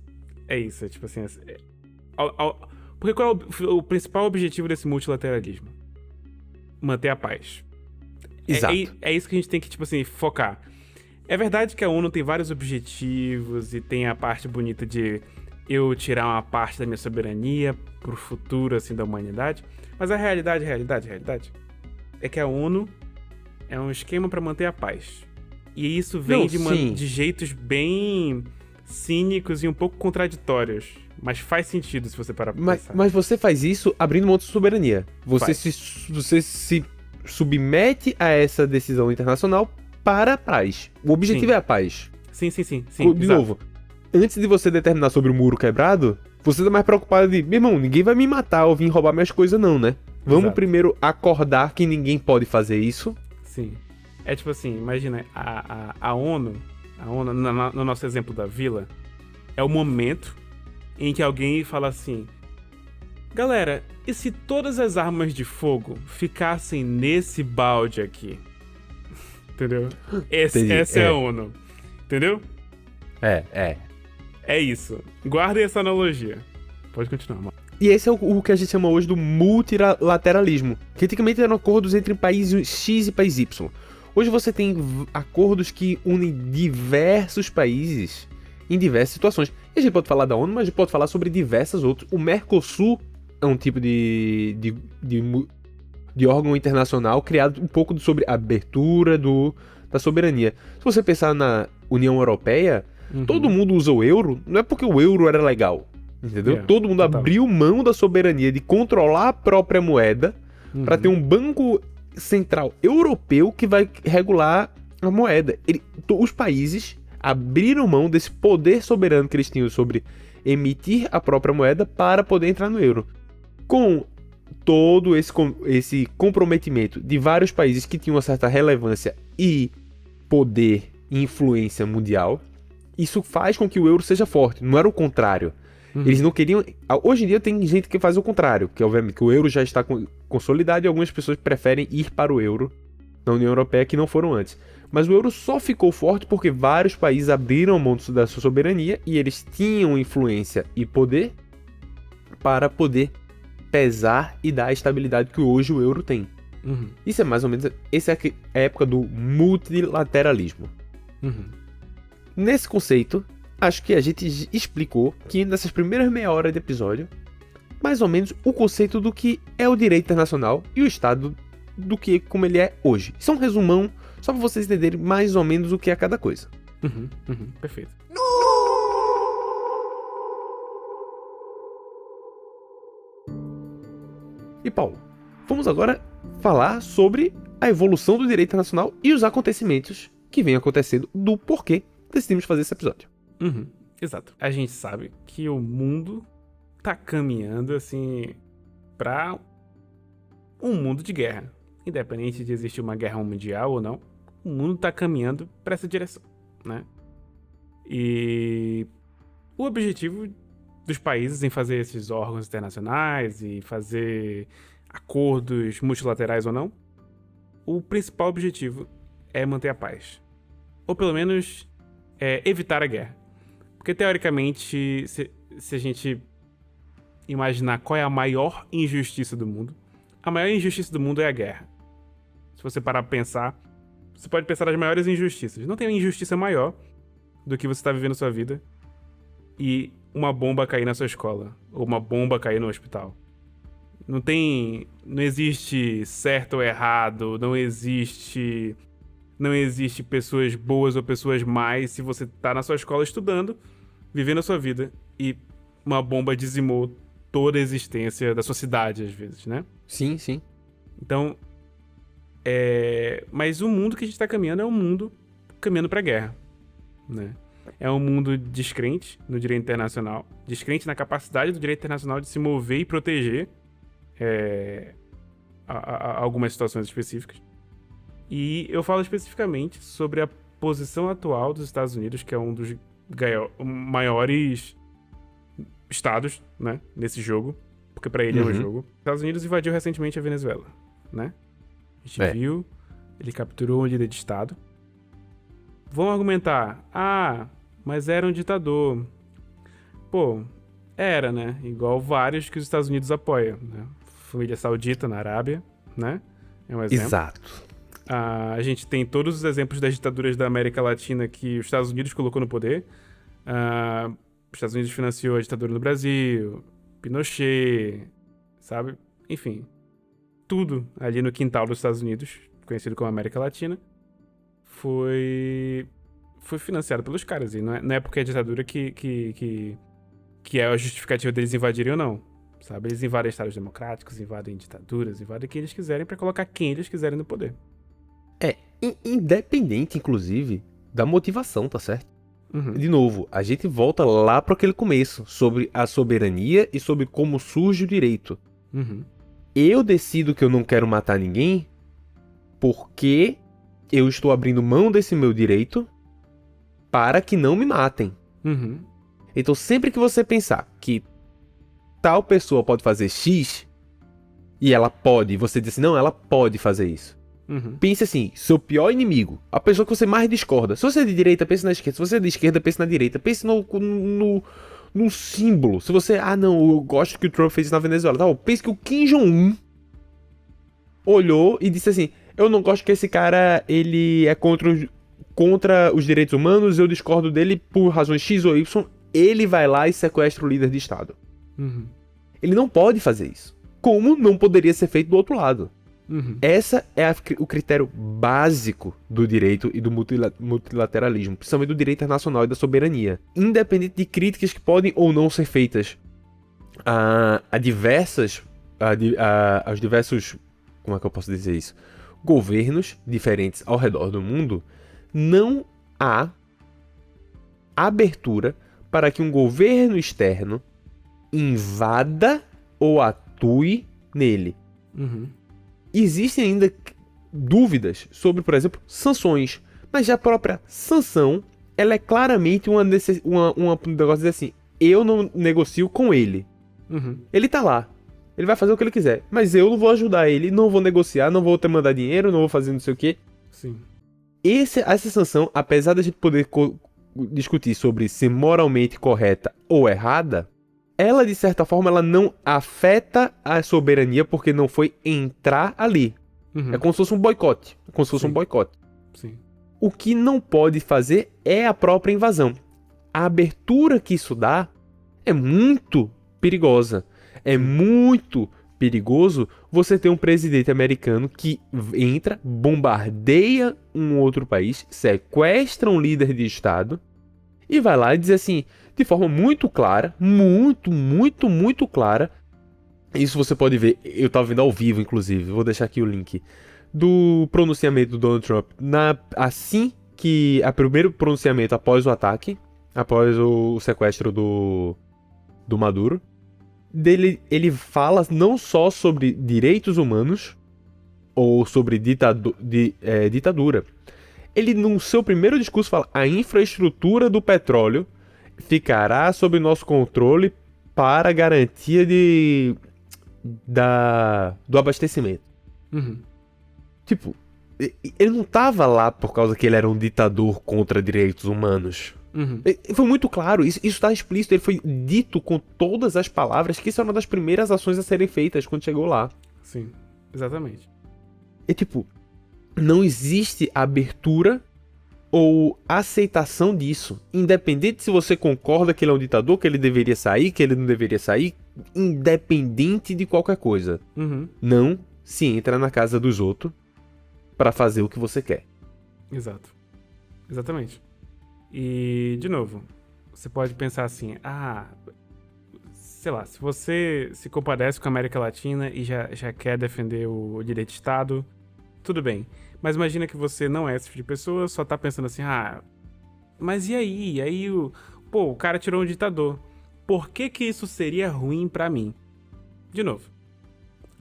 É isso, tipo assim... Porque qual é o principal objetivo desse multilateralismo? Manter a paz. Exato. É isso que a gente tem que, tipo assim, focar. É verdade que a ONU tem vários objetivos e tem a parte bonita de eu tirar uma parte da minha soberania pro futuro, assim, da humanidade. Mas a realidade é que a ONU é um esquema pra manter a paz. E isso vem de jeitos bem cínicos e um pouco contraditórios. Mas faz sentido se você parar pra pensar. Mas você faz isso abrindo mão de sua soberania. Você se submete a essa decisão internacional para a paz. O objetivo é a paz. Sim. De novo, antes de você determinar sobre o muro quebrado, você tá mais preocupado de, meu irmão, ninguém vai me matar ou vir roubar minhas coisas não, né? Vamos primeiro acordar que ninguém pode fazer isso. Sim. É tipo assim, imagina, a ONU, no nosso exemplo da vila, é o momento em que alguém fala assim, galera, e se todas as armas de fogo ficassem nesse balde aqui? Entendeu? Essa é a ONU. Entendeu? É isso. Guardem essa analogia. Pode continuar, mano. E esse é o que a gente chama hoje do multilateralismo, que antigamente eram acordos entre países X e país Y. Hoje você tem acordos que unem diversos países em diversas situações. E a gente pode falar da ONU, mas a gente pode falar sobre diversas outras. O Mercosul é um tipo de órgão internacional criado um pouco sobre a abertura da soberania. Se você pensar na União Europeia, todo mundo usa o euro, não é porque o euro era legal, entendeu? Todo mundo abriu mão da soberania de controlar a própria moeda para ter um banco central europeu que vai regular a moeda. Os países abriram mão desse poder soberano que eles tinham sobre emitir a própria moeda para poder entrar no euro. Com todo esse comprometimento de vários países que tinham uma certa relevância e poder e influência mundial, isso faz com que o euro seja forte. Não era o contrário. Eles não queriam... Hoje em dia tem gente que faz o contrário, que obviamente que o euro já está consolidado e algumas pessoas preferem ir para o euro na União Europeia que não foram antes. Mas o euro só ficou forte porque vários países abriram mão da sua soberania e eles tinham influência e poder para poder pesar e dar a estabilidade que hoje o euro tem. Isso é mais ou menos... Essa é a época do multilateralismo. Nesse conceito, acho que a gente explicou que nessas primeiras meia hora de episódio, mais ou menos o conceito do que é o direito internacional e o Estado como ele é hoje. Isso é um resumão, só para vocês entenderem mais ou menos o que é cada coisa. Perfeito. E Paulo, vamos agora falar sobre a evolução do direito internacional e os acontecimentos que vêm acontecendo do porquê decidimos fazer esse episódio. Exato. A gente sabe que o mundo tá caminhando, assim, pra um mundo de guerra. Independente de existir uma guerra mundial ou não, o mundo tá caminhando pra essa direção, né? E o objetivo dos países em fazer esses órgãos internacionais e fazer acordos multilaterais ou não, o principal objetivo é manter a paz. Ou pelo menos evitar a guerra. Porque teoricamente, se a gente imaginar qual é a maior injustiça do mundo, a maior injustiça do mundo é a guerra. Se você parar pra pensar, você pode pensar nas maiores injustiças. Não tem uma injustiça maior do que você tá vivendo sua vida e uma bomba cair na sua escola, ou uma bomba cair no hospital. Não existe certo ou errado, não existe pessoas boas ou pessoas más se você tá na sua escola estudando, vivendo a sua vida, e uma bomba dizimou toda a existência da sua cidade, às vezes, né? Sim, sim. Então, mas o mundo que a gente tá caminhando é um mundo caminhando pra guerra, né? É um mundo descrente no direito internacional, descrente na capacidade do direito internacional de se mover e proteger algumas situações específicas. E eu falo especificamente sobre a posição atual dos Estados Unidos, que é um dos maiores estados, né, nesse jogo, porque pra ele é um jogo. Os Estados Unidos invadiu recentemente a Venezuela, né? A gente viu, ele capturou um líder de estado. Vão argumentar, mas era um ditador. Pô, era, né? Igual vários que os Estados Unidos apoiam, né? Família Saudita na Arábia, né? É um exemplo. Exato. A gente tem todos os exemplos das ditaduras da América Latina que os Estados Unidos colocou no poder. Os Estados Unidos financiou a ditadura no Brasil, Pinochet, sabe? Enfim, tudo ali no quintal dos Estados Unidos, conhecido como América Latina, foi financiado pelos caras. E não é porque é ditadura que é a justificativa deles invadirem ou não, sabe? Eles invadem estados democráticos, invadem ditaduras, invadem quem eles quiserem pra colocar quem eles quiserem no poder. Independente, inclusive, da motivação, tá certo? De novo, a gente volta lá para aquele começo, sobre a soberania e sobre como surge o direito. Eu decido que eu não quero matar ninguém porque eu estou abrindo mão desse meu direito para que não me matem. Então, sempre que você pensar que tal pessoa pode fazer X e ela pode, você diz assim, não, ela pode fazer isso. Pense assim, seu pior inimigo, a pessoa que você mais discorda. Se você é de direita, pense na esquerda. Se você é de esquerda, pense na direita. Pense num símbolo. Se você, não, eu gosto que o Trump fez isso na Venezuela. Tá, pense que o Kim Jong-un olhou e disse assim, eu não gosto que esse cara, ele é contra os direitos humanos, eu discordo dele por razões X ou Y. Ele vai lá e sequestra o líder de Estado. Ele não pode fazer isso. Como não poderia ser feito do outro lado. Essa é o critério básico do direito e do multilateralismo, principalmente do direito internacional e da soberania. Independente de críticas que podem ou não ser feitas aos diversos, como é que eu posso dizer isso? Governos diferentes ao redor do mundo, não há abertura para que um governo externo invada ou atue nele. Existem ainda dúvidas sobre, por exemplo, sanções. Mas já a própria sanção, ela é claramente um negócio de dizer assim, eu não negocio com ele. Ele tá lá. Ele vai fazer o que ele quiser. Mas eu não vou ajudar ele, não vou negociar, não vou mandar dinheiro, não vou fazer não sei o quê. Sim. Essa sanção, apesar da gente poder discutir sobre se moralmente correta ou errada, ela, de certa forma, ela não afeta a soberania porque não foi entrar ali. É como se fosse um boicote. É como se fosse um boicote. Sim. O que não pode fazer é a própria invasão. A abertura que isso dá é muito perigosa. É muito perigoso você ter um presidente americano que entra, bombardeia um outro país, sequestra um líder de estado e vai lá e diz assim, de forma muito clara, muito clara. Isso você pode ver, eu tava vendo ao vivo, inclusive, vou deixar aqui o link, do pronunciamento do Donald Trump, assim que o primeiro pronunciamento após o ataque, após o sequestro do Maduro, ele fala não só sobre direitos humanos ou sobre ditadura. Ele, no seu primeiro discurso, fala: a infraestrutura do petróleo ficará sob nosso controle para a garantia do abastecimento. Uhum. Tipo, ele não tava lá por causa que ele era um ditador contra direitos humanos. Uhum. Foi muito claro, isso tá explícito, ele foi dito com todas as palavras que isso é uma das primeiras ações a serem feitas quando chegou lá. Sim, exatamente. E tipo, não existe abertura ou aceitação disso. Independente se você concorda que ele é um ditador, que ele deveria sair, que ele não deveria sair, independente de qualquer coisa. Uhum. Não se entra na casa dos outros pra fazer o que você quer. Exato. Exatamente. E, de novo, você pode pensar assim, sei lá, se você se compadece com a América Latina e já quer defender o direito de Estado, tudo bem. Mas imagina que você não é esse tipo de pessoa, só tá pensando assim, mas e aí? E aí o cara tirou um ditador. Por que isso seria ruim pra mim? De novo,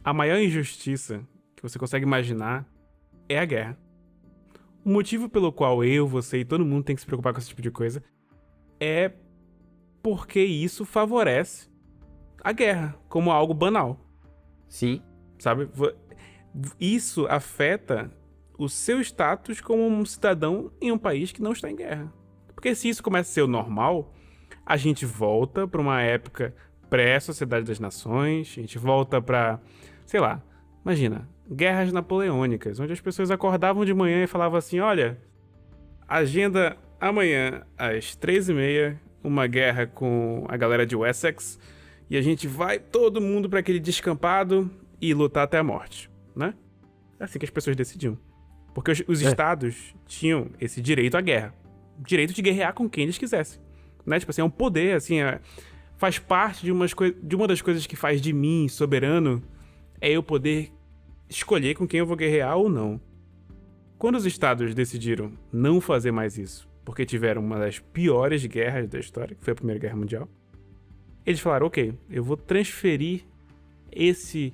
a maior injustiça que você consegue imaginar é a guerra. O motivo pelo qual eu, você e todo mundo tem que se preocupar com esse tipo de coisa é porque isso favorece a guerra como algo banal. Sim. Sabe? Isso afeta o seu status como um cidadão em um país que não está em guerra. Porque se isso começa a ser o normal, a gente volta para uma época pré-Sociedade das Nações, a gente volta para, sei lá, imagina, guerras napoleônicas, onde as pessoas acordavam de manhã e falavam assim, olha, agenda amanhã às 3h30, uma guerra com a galera de Wessex, e a gente vai todo mundo para aquele descampado e lutar até a morte, né? É assim que as pessoas decidiam. Porque os estados tinham esse direito à guerra. Direito de guerrear com quem eles quisessem. Né? Tipo assim, é um poder, assim, faz parte de uma das coisas que faz de mim soberano, é eu poder escolher com quem eu vou guerrear ou não. Quando os estados decidiram não fazer mais isso, porque tiveram uma das piores guerras da história, que foi a Primeira Guerra Mundial, eles falaram, ok, eu vou transferir esse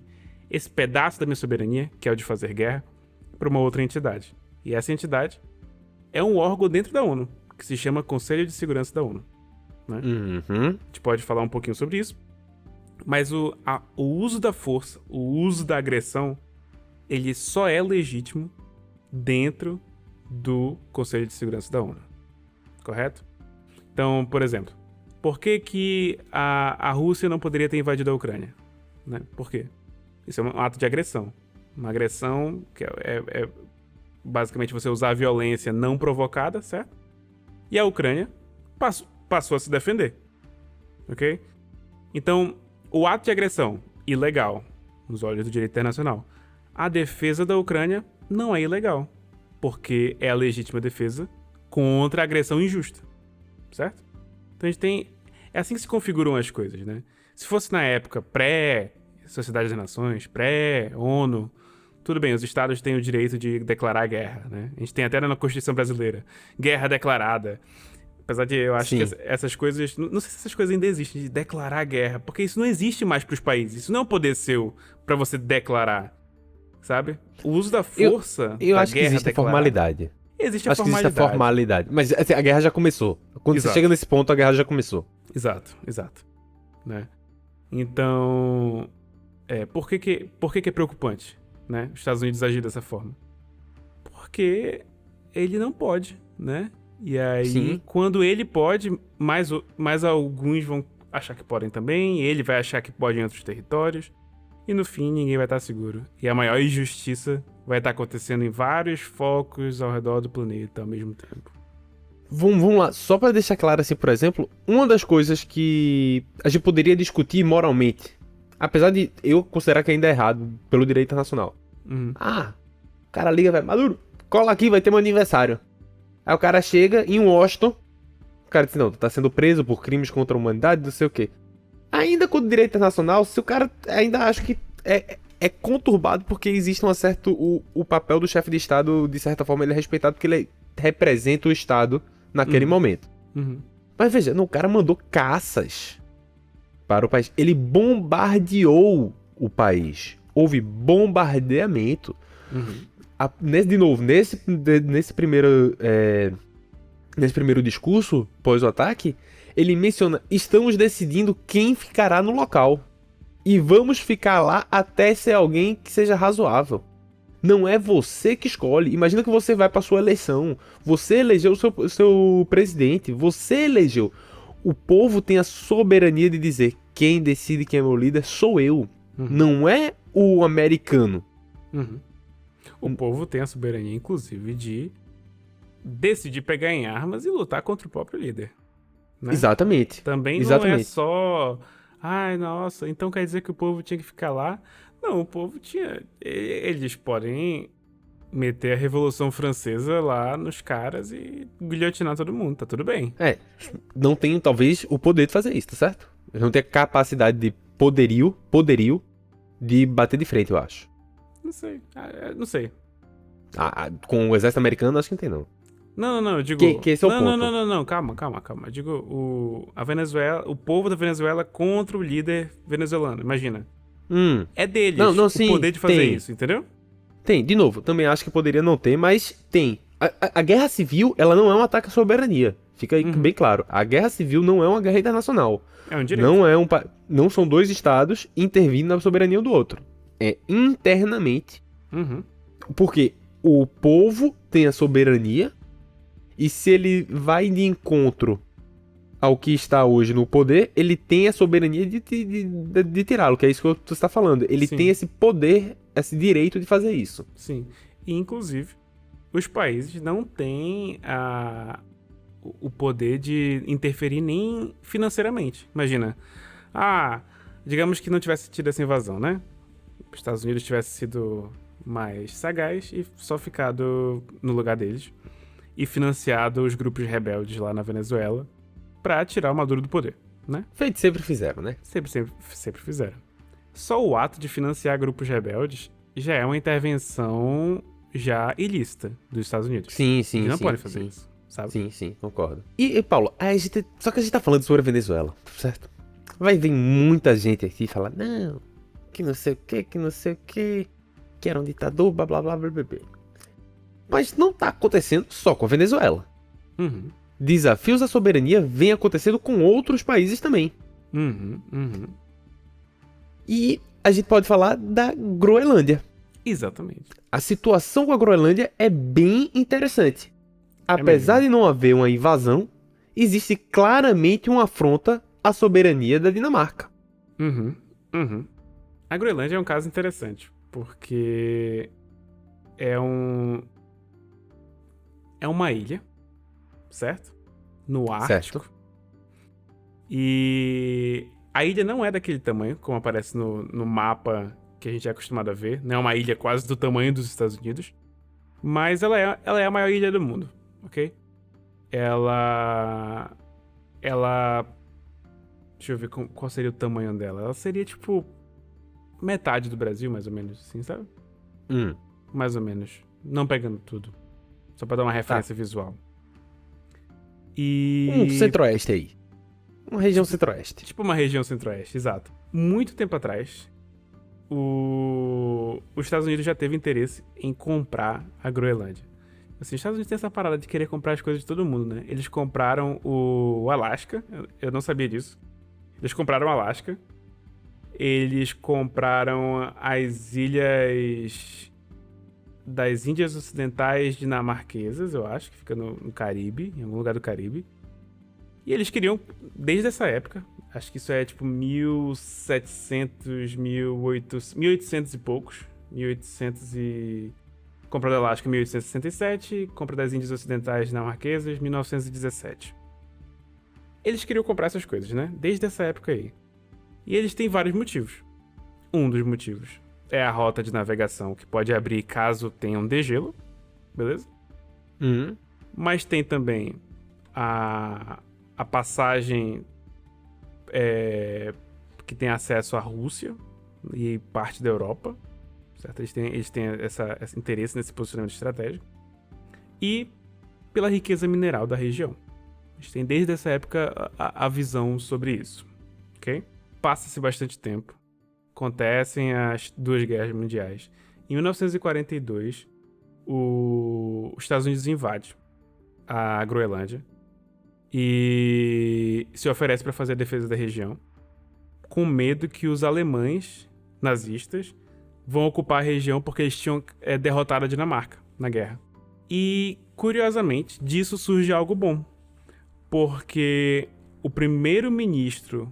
pedaço da minha soberania, que é o de fazer guerra, para uma outra entidade. E essa entidade é um órgão dentro da ONU, que se chama Conselho de Segurança da ONU. Né? Uhum. A gente pode falar um pouquinho sobre isso, mas o uso da força, o uso da agressão, ele só é legítimo dentro do Conselho de Segurança da ONU. Correto? Então, por exemplo, por que a Rússia não poderia ter invadido a Ucrânia? Né? Por quê? Isso é um ato de agressão. Uma agressão que é basicamente você usar a violência não provocada, certo? E a Ucrânia passou a se defender. Ok? Então, o ato de agressão, ilegal, nos olhos do direito internacional. A defesa da Ucrânia não é ilegal, porque é a legítima defesa contra a agressão injusta, certo? Então a gente tem... É assim que se configuram as coisas, né? Se fosse na época pré-Sociedade das Nações, pré-ONU, tudo bem, os estados têm o direito de declarar guerra, né? A gente tem até na Constituição Brasileira, guerra declarada. Apesar de eu acho que essas coisas... Não sei se essas coisas ainda existem, de declarar guerra, porque isso não existe mais pros países. Isso não é um poder seu pra você declarar, sabe? O uso da força eu da acho que guerra existe a formalidade. Existe a Acho que formalidade. existe a formalidade. Mas assim, a guerra já começou. Quando você chega nesse ponto, a guerra já começou. Exato. Né? Então... Por que é preocupante, né? Os Estados Unidos agir dessa forma? Porque ele não pode, né? E aí, quando ele pode, mais alguns vão achar que podem também, ele vai achar que pode em outros territórios, e no fim ninguém vai estar seguro. E a maior injustiça vai estar acontecendo em vários focos ao redor do planeta ao mesmo tempo. Vamos lá, só pra deixar claro assim, por exemplo, uma das coisas que a gente poderia discutir moralmente Apesar de eu considerar que ainda é errado pelo direito internacional. Ah, o cara liga, velho, Maduro, cola aqui, vai ter meu aniversário. Aí o cara chega em Washington, o cara diz, não, tu tá sendo preso por crimes contra a humanidade, não sei o quê. Ainda com o direito internacional, se o cara ainda acha que é conturbado porque existe um certo... O papel do chefe de Estado, de certa forma, ele é respeitado porque ele representa o Estado naquele momento. Mas veja, não, o cara mandou caças para o país. Ele bombardeou o país. Houve bombardeamento. De novo, nesse primeiro discurso, pós o ataque, ele menciona, estamos decidindo quem ficará no local. E vamos ficar lá até ser alguém que seja razoável. Não é você que escolhe. Imagina que você vai para sua eleição. Você elegeu o seu presidente. Você elegeu. O povo tem a soberania de dizer quem decide quem é meu líder sou eu. Não é o americano. O povo tem a soberania, inclusive, de decidir pegar em armas e lutar contra o próprio líder. Né? Exatamente. Também não é só... Ai, nossa, então quer dizer que o povo tinha que ficar lá? Não, o povo tinha... Eles podem meter a Revolução Francesa lá nos caras e guilhotinar todo mundo, tá tudo bem. Não tem, talvez, o poder de fazer isso, tá certo? Eles não têm a capacidade de poderio de bater de frente, eu acho. Não sei, não sei. Com o exército americano, acho que não tem, não. Não, eu digo... Que esse é o ponto. Não, calma. Eu digo, a Venezuela, o povo da Venezuela contra o líder venezuelano, imagina. É deles o poder de fazer isso, entendeu? Tem, de novo, também acho que poderia não ter, mas tem. A guerra civil, ela não é um ataque à soberania. Fica aí bem claro. A guerra civil não é uma guerra internacional. É um direito. Não são dois estados intervindo na soberania um do outro. É internamente. Porque o povo tem a soberania. E se ele vai de encontro ao que está hoje no poder, ele tem a soberania de tirá-lo, que é isso que tu está falando. Ele tem esse poder, esse direito de fazer isso. Sim. E, inclusive, os países não têm o poder de interferir nem financeiramente. Imagina. Digamos que não tivesse tido essa invasão, né? Os Estados Unidos tivesse sido mais sagaz e só ficado no lugar deles. E financiado os grupos rebeldes lá na Venezuela pra tirar o Maduro do poder, né? Feito sempre fizeram, né? Sempre fizeram. Só o ato de financiar grupos rebeldes já é uma intervenção já ilícita dos Estados Unidos. Sim. Eles não podem fazer isso, sabe? Sim, concordo. E Paulo, só que a gente tá falando sobre a Venezuela, certo? Vai vir muita gente aqui e falar, não, que não sei o que era um ditador, blá blá blá blá blá blá. Mas não tá acontecendo só com a Venezuela. Desafios à soberania vêm acontecendo com outros países também. E a gente pode falar da Groenlândia. Exatamente. A situação com a Groenlândia é bem interessante. Apesar de não haver uma invasão, existe claramente uma afronta à soberania da Dinamarca. A Groenlândia é um caso interessante, porque é uma ilha, certo? No Ártico. Certo. E a ilha não é daquele tamanho, como aparece no mapa que a gente é acostumado a ver. Não é uma ilha quase do tamanho dos Estados Unidos. Mas ela é a maior ilha do mundo, ok? Ela... Deixa eu ver qual seria o tamanho dela. Ela seria, tipo, metade do Brasil, mais ou menos, assim, sabe? Mais ou menos. Não pegando tudo. Só pra dar uma referência visual. E... centro-oeste aí. Uma região centro-oeste. Tipo uma região centro-oeste, exato. Muito tempo atrás, os Estados Unidos já teve interesse em comprar a Groenlândia. Assim, os Estados Unidos tem essa parada de querer comprar as coisas de todo mundo, né? Eles compraram o Alasca. Eu não sabia disso. Eles compraram o Alasca. Eles compraram as ilhas das Índias Ocidentais Dinamarquesas, eu acho, que fica no Caribe, em algum lugar do Caribe. E eles queriam, desde essa época, acho que isso é tipo 1700, 1800 e poucos, 1800 e... Compra do Alasca em 1867, compra das Índias Ocidentais Dinamarquesas em 1917. Eles queriam comprar essas coisas, né? Desde essa época aí. E eles têm vários motivos. Um dos motivos é a rota de navegação, que pode abrir caso tenha um degelo, beleza? Mas tem também a passagem que tem acesso à Rússia e parte da Europa, certo? Eles têm esse interesse nesse posicionamento estratégico. E pela riqueza mineral da região. Eles têm desde essa época a visão sobre isso, ok? Passa-se bastante tempo. Acontecem as duas guerras mundiais. Em 1942, os Estados Unidos invadem a Groenlândia e se oferece para fazer a defesa da região, com medo que os alemães nazistas vão ocupar a região porque eles tinham derrotado a Dinamarca na guerra. E, curiosamente, disso surge algo bom, porque o primeiro-ministro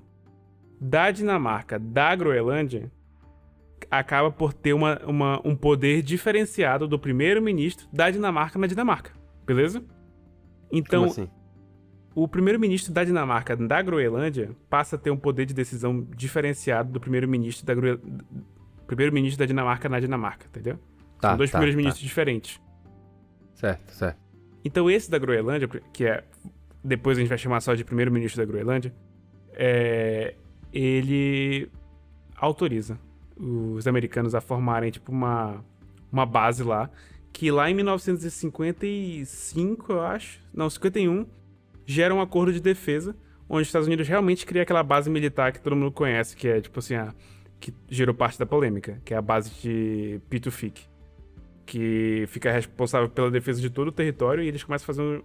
da Dinamarca, da Groenlândia, acaba por ter um poder diferenciado do primeiro-ministro da Dinamarca na Dinamarca, beleza? Então, Como assim? o primeiro-ministro da Dinamarca, da Groenlândia, passa a ter um poder de decisão diferenciado do primeiro-ministro da Dinamarca na Dinamarca, entendeu? São dois primeiros-ministros diferentes. Certo. Então esse da Groenlândia, que depois a gente vai chamar só de primeiro-ministro da Groenlândia, ele autoriza os americanos a formarem tipo uma base lá, que lá em 1955, eu acho, não, 51, gera um acordo de defesa, onde os Estados Unidos realmente cria aquela base militar que todo mundo conhece, que é tipo assim, que gerou parte da polêmica, que é a base de Pituffik, que fica responsável pela defesa de todo o território, e eles começam a fazer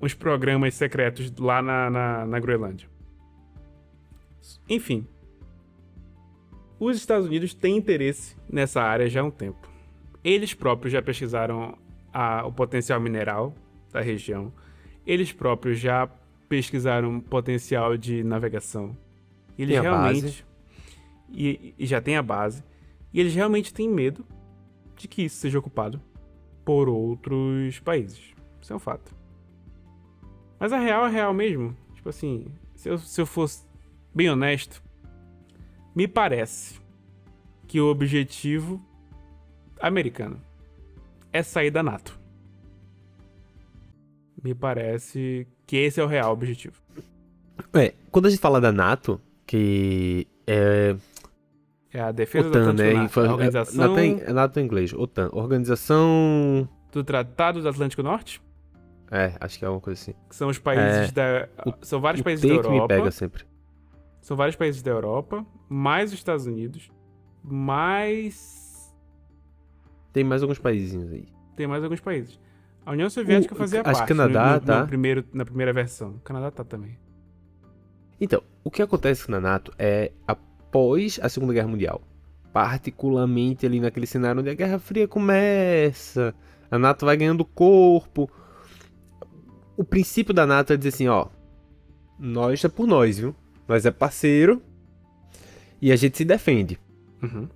uns programas secretos lá na Groenlândia. Enfim, os Estados Unidos têm interesse nessa área já há um tempo. Eles próprios já pesquisaram o potencial mineral da região. Eles próprios já pesquisaram potencial de navegação. Eles realmente... E já tem a base. E eles realmente têm medo de que isso seja ocupado por outros países. Isso é um fato. Mas a real é real mesmo. Tipo assim, se eu fosse bem honesto, me parece que o objetivo americano é sair da NATO. Me parece que esse é o real objetivo. Quando a gente fala da NATO, que é a defesa OTAN, do Atlântico, né? a organização... NATO em inglês, OTAN. Organização... do Tratado do Atlântico Norte? Acho que é uma coisa assim. Que são os países são vários países da Europa. Que me pega sempre. São vários países da Europa, mais os Estados Unidos, mais... Tem mais alguns países aí. Tem mais alguns países. A União Soviética fazia parte. Acho que Canadá na primeira versão. O Canadá tá também. Então, o que acontece na NATO é, após a Segunda Guerra Mundial, particularmente ali naquele cenário onde a Guerra Fria começa, a NATO vai ganhando corpo. O princípio da NATO é dizer assim, nós é por nós, viu? Nós é parceiro e a gente se defende. Uhum.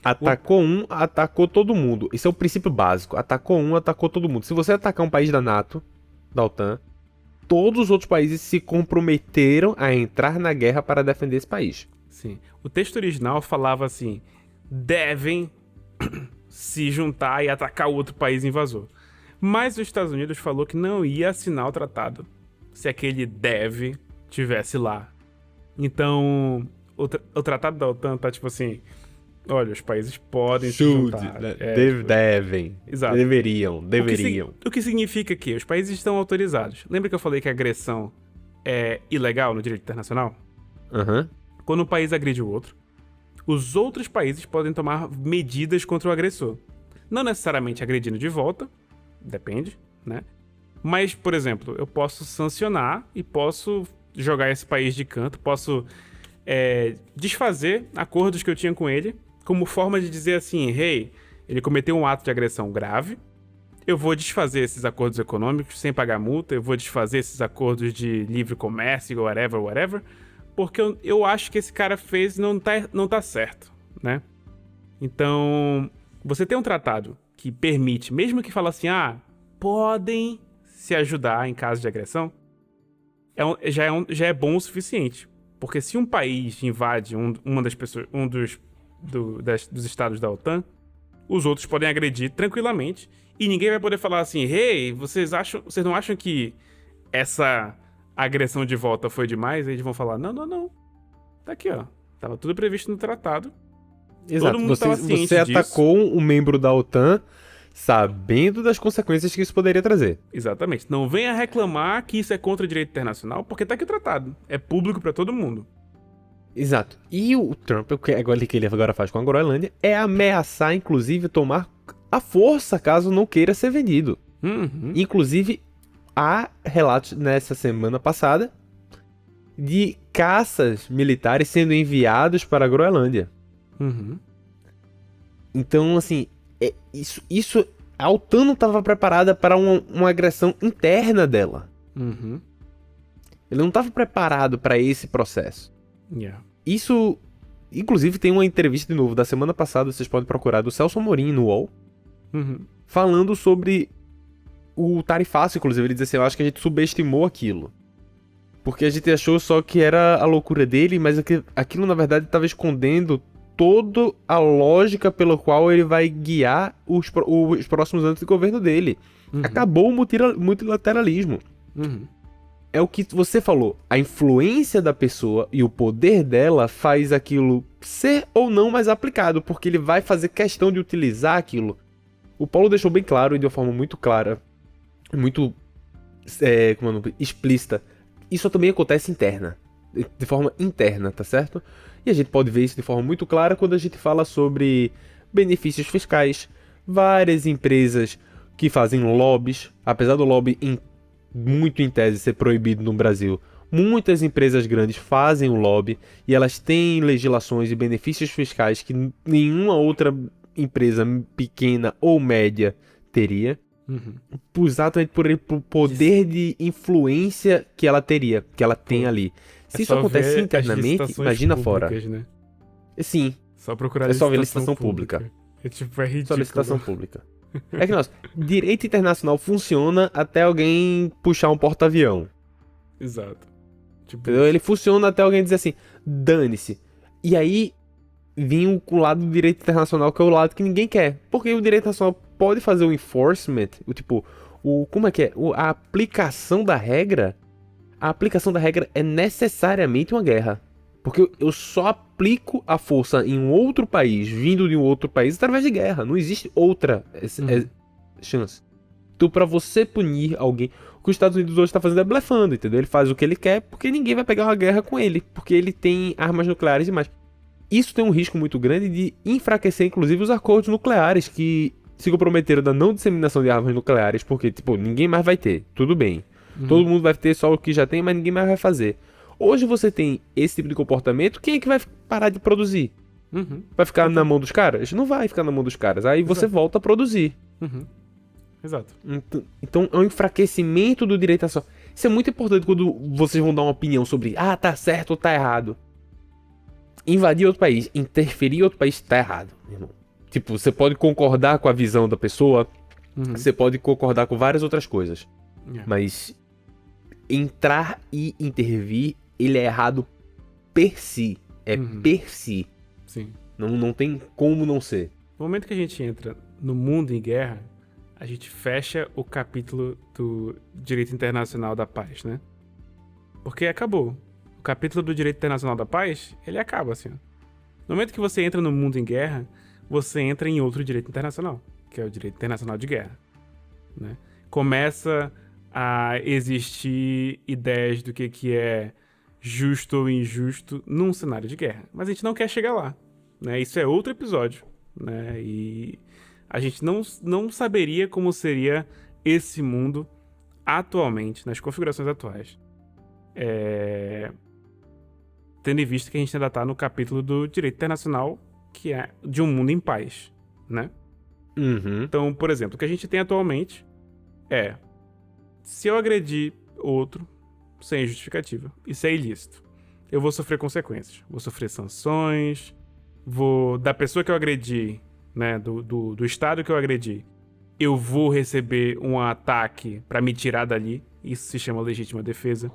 Atacou atacou todo mundo. Isso é o princípio básico. Atacou atacou todo mundo. Se você atacar um país da NATO, da OTAN, todos os outros países se comprometeram a entrar na guerra para defender esse país. Sim. O texto original falava assim, devem se juntar e atacar o outro país invasor. Mas os Estados Unidos falou que não ia assinar o tratado se aquele deve tivesse lá. Então, o tratado da OTAN tá tipo assim, olha, os países podem se juntar. Devem. Exato. Deveriam. O que significa que os países estão autorizados. Lembra que eu falei que a agressão é ilegal no direito internacional? Uhum. Quando um país agride o outro, os outros países podem tomar medidas contra o agressor. Não necessariamente agredindo de volta, depende, né? Mas, por exemplo, eu posso sancionar e posso jogar esse país de canto, posso desfazer acordos que eu tinha com ele, como forma de dizer assim, hey, ele cometeu um ato de agressão grave, eu vou desfazer esses acordos econômicos sem pagar multa, eu vou desfazer esses acordos de livre comércio, whatever, porque eu acho que esse cara fez e não tá certo, né? Então, você tem um tratado que permite, mesmo que fala assim, podem se ajudar em caso de agressão, já é bom o suficiente Porque se um país invade uma das pessoas, dos estados da OTAN, os outros podem agredir tranquilamente e ninguém vai poder falar assim: hey, vocês não acham que essa agressão de volta foi demais? Aí eles vão falar: não. Tá aqui, ó. Tava tudo previsto no tratado. Exato. Todo mundo tava ciente você disso. atacou um membro da OTAN sabendo das consequências que isso poderia trazer. Exatamente. Não venha reclamar que isso é contra o direito internacional, porque tá aqui o tratado. É público pra todo mundo. Exato. E o Trump, o que ele agora faz com a Groenlândia, é ameaçar, inclusive, tomar a força caso não queira ser vendido. Uhum. Inclusive, há relatos nessa semana passada de caças militares sendo enviados para a Groenlândia. Uhum. Então, assim, a OTAN não estava preparada para uma agressão interna dela. Uhum. Ele não estava preparado para esse processo. Yeah. Isso, inclusive, tem uma entrevista de novo da semana passada, vocês podem procurar, do Celso Amorim no UOL, Uhum. falando sobre o tarifaço, inclusive. Ele diz assim: eu acho que a gente subestimou aquilo. Porque a gente achou só que era a loucura dele, mas aquilo, na verdade, estava escondendo toda a lógica pela qual ele vai guiar os próximos anos de governo dele. Uhum. Acabou o multilateralismo. Uhum. É o que você falou. A influência da pessoa e o poder dela faz aquilo ser ou não mais aplicado, porque ele vai fazer questão de utilizar aquilo. O Paulo deixou bem claro e de uma forma muito clara, muito explícita. Isso também acontece de forma interna, tá certo? E a gente pode ver isso de forma muito clara quando a gente fala sobre benefícios fiscais, várias empresas que fazem lobbies, apesar do lobby muito em tese ser proibido no Brasil, muitas empresas grandes fazem o lobby e elas têm legislações e benefícios fiscais que nenhuma outra empresa pequena ou média teria. Uhum. Exatamente por poder de influência que ela teria, que ela tem ali. Se isso acontece internamente, imagina fora. Né? Sim. Só procurar só ver licitação pública. É tipo, é ridículo. Só licitação pública. É que, nossa, direito internacional funciona até alguém puxar um porta-avião. Exato. Tipo, ele funciona até alguém dizer assim, dane-se. E aí, vem o lado do direito internacional, que é o lado que ninguém quer. Porque o direito internacional pode fazer o enforcement, como é que é? A aplicação da regra é necessariamente uma guerra. Porque eu só aplico a força em um outro país, vindo de um outro país, através de guerra. Não existe outra chance. Então, pra você punir alguém, o que os Estados Unidos hoje tá fazendo é blefando, entendeu? Ele faz o que ele quer, porque ninguém vai pegar uma guerra com ele, porque ele tem armas nucleares e mais. Isso tem um risco muito grande de enfraquecer, inclusive, os acordos nucleares que se comprometeram da não disseminação de armas nucleares, porque, ninguém mais vai ter. Tudo bem. Todo mundo vai ter só o que já tem, mas ninguém mais vai fazer. Hoje você tem esse tipo de comportamento, quem é que vai parar de produzir? Uhum. Vai ficar na mão dos caras? Não vai ficar na mão dos caras. Aí você volta a produzir. Uhum. Exato. Então é um enfraquecimento do direito a só. Isso é muito importante quando vocês vão dar uma opinião sobre tá certo ou tá errado. Invadir outro país, interferir em outro país, tá errado, irmão. Você pode concordar com a visão da pessoa, você pode concordar com várias outras coisas. Mas entrar e intervir, ele é errado per si. Per si. Sim. Não tem como não ser. No momento que a gente entra no mundo em guerra, a gente fecha o capítulo do direito internacional da paz, né? Porque acabou. O capítulo do direito internacional da paz, ele acaba assim. No momento que você entra no mundo em guerra, você entra em outro direito internacional, que é o direito internacional de guerra, né? Começa a existir ideias do que é justo ou injusto num cenário de guerra. Mas a gente não quer chegar lá, né? Isso é outro episódio, né? E a gente não saberia como seria esse mundo atualmente, nas configurações atuais. Tendo em vista que a gente ainda está no capítulo do direito internacional, que é de um mundo em paz, né? Então, por exemplo, o que a gente tem atualmente é: se eu agredir outro sem justificativa, isso é ilícito, eu vou sofrer consequências, vou sofrer sanções, da pessoa que eu agredi, né, do estado que eu agredi, eu vou receber um ataque pra me tirar dali, isso se chama legítima defesa.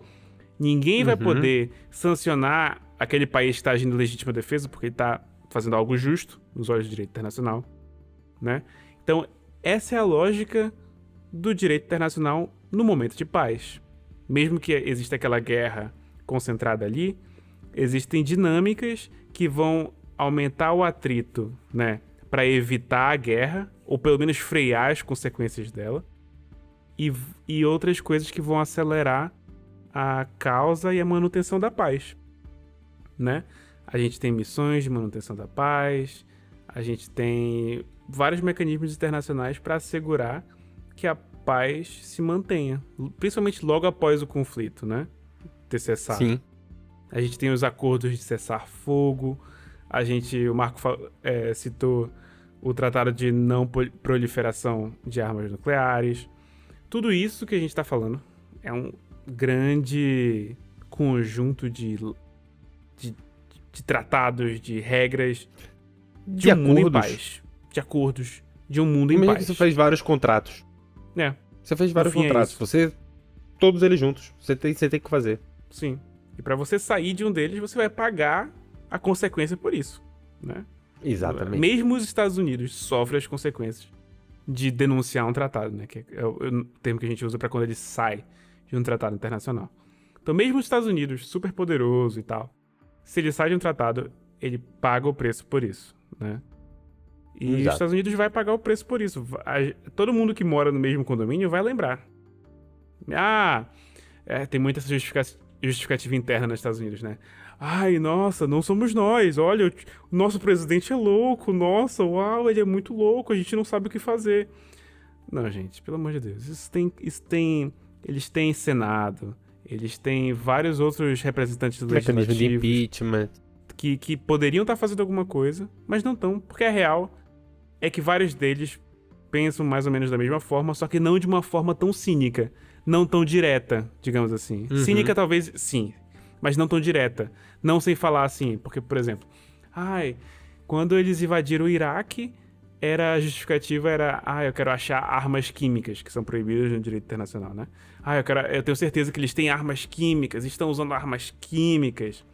Ninguém vai poder sancionar aquele país que está agindo em legítima defesa porque ele está fazendo algo justo nos olhos do direito internacional, né? Então, essa é a lógica do direito internacional no momento de paz. Mesmo que exista aquela guerra concentrada ali, existem dinâmicas que vão aumentar o atrito, né, para evitar a guerra, ou pelo menos frear as consequências dela, e outras coisas que vão acelerar a causa e a manutenção da paz, né? A gente tem missões de manutenção da paz, a gente tem vários mecanismos internacionais para assegurar que a paz se mantenha, principalmente logo após o conflito, né, ter cessado. Sim. A gente tem os acordos de cessar-fogo, o Marco citou o Tratado de Não Proliferação de Armas Nucleares. Tudo isso que a gente está falando é um grande conjunto de tratados, de regras, de um mundo em paz. De acordos, de um mundo em paz. Imagina que você fez vários contratos. Você fez vários contratos. Todos eles juntos. Você tem que fazer. Sim. E pra você sair de um deles, você vai pagar a consequência por isso, né? Exatamente. Mesmo os Estados Unidos sofrem as consequências de denunciar um tratado, né? Que é o termo que a gente usa pra quando ele sai de um tratado internacional. Então, mesmo os Estados Unidos, super poderoso e tal, se ele sai de um tratado, ele paga o preço por isso, né? E Exato. os Estados Unidos vai pagar o preço por isso. Todo mundo que mora no mesmo condomínio vai lembrar. Tem muita essa justificativa interna nos Estados Unidos, né? Ai, nossa, não somos nós. Olha, o nosso presidente é louco. Nossa, uau, ele é muito louco. A gente não sabe o que fazer. Não, gente, pelo amor de Deus. Eles têm Senado. Eles têm vários outros representantes legislativos. Mecanismo de impeachment. Que poderiam estar fazendo alguma coisa, mas não estão. Porque a real é que vários deles pensam mais ou menos da mesma forma, só que não de uma forma tão cínica. Não tão direta, digamos assim. Cínica talvez, sim, mas não tão direta. Não sem falar assim, porque, por exemplo, quando eles invadiram o Iraque, a justificativa era, eu quero achar armas químicas, que são proibidas no direito internacional, né? Eu tenho certeza que eles têm armas químicas, estão usando armas químicas.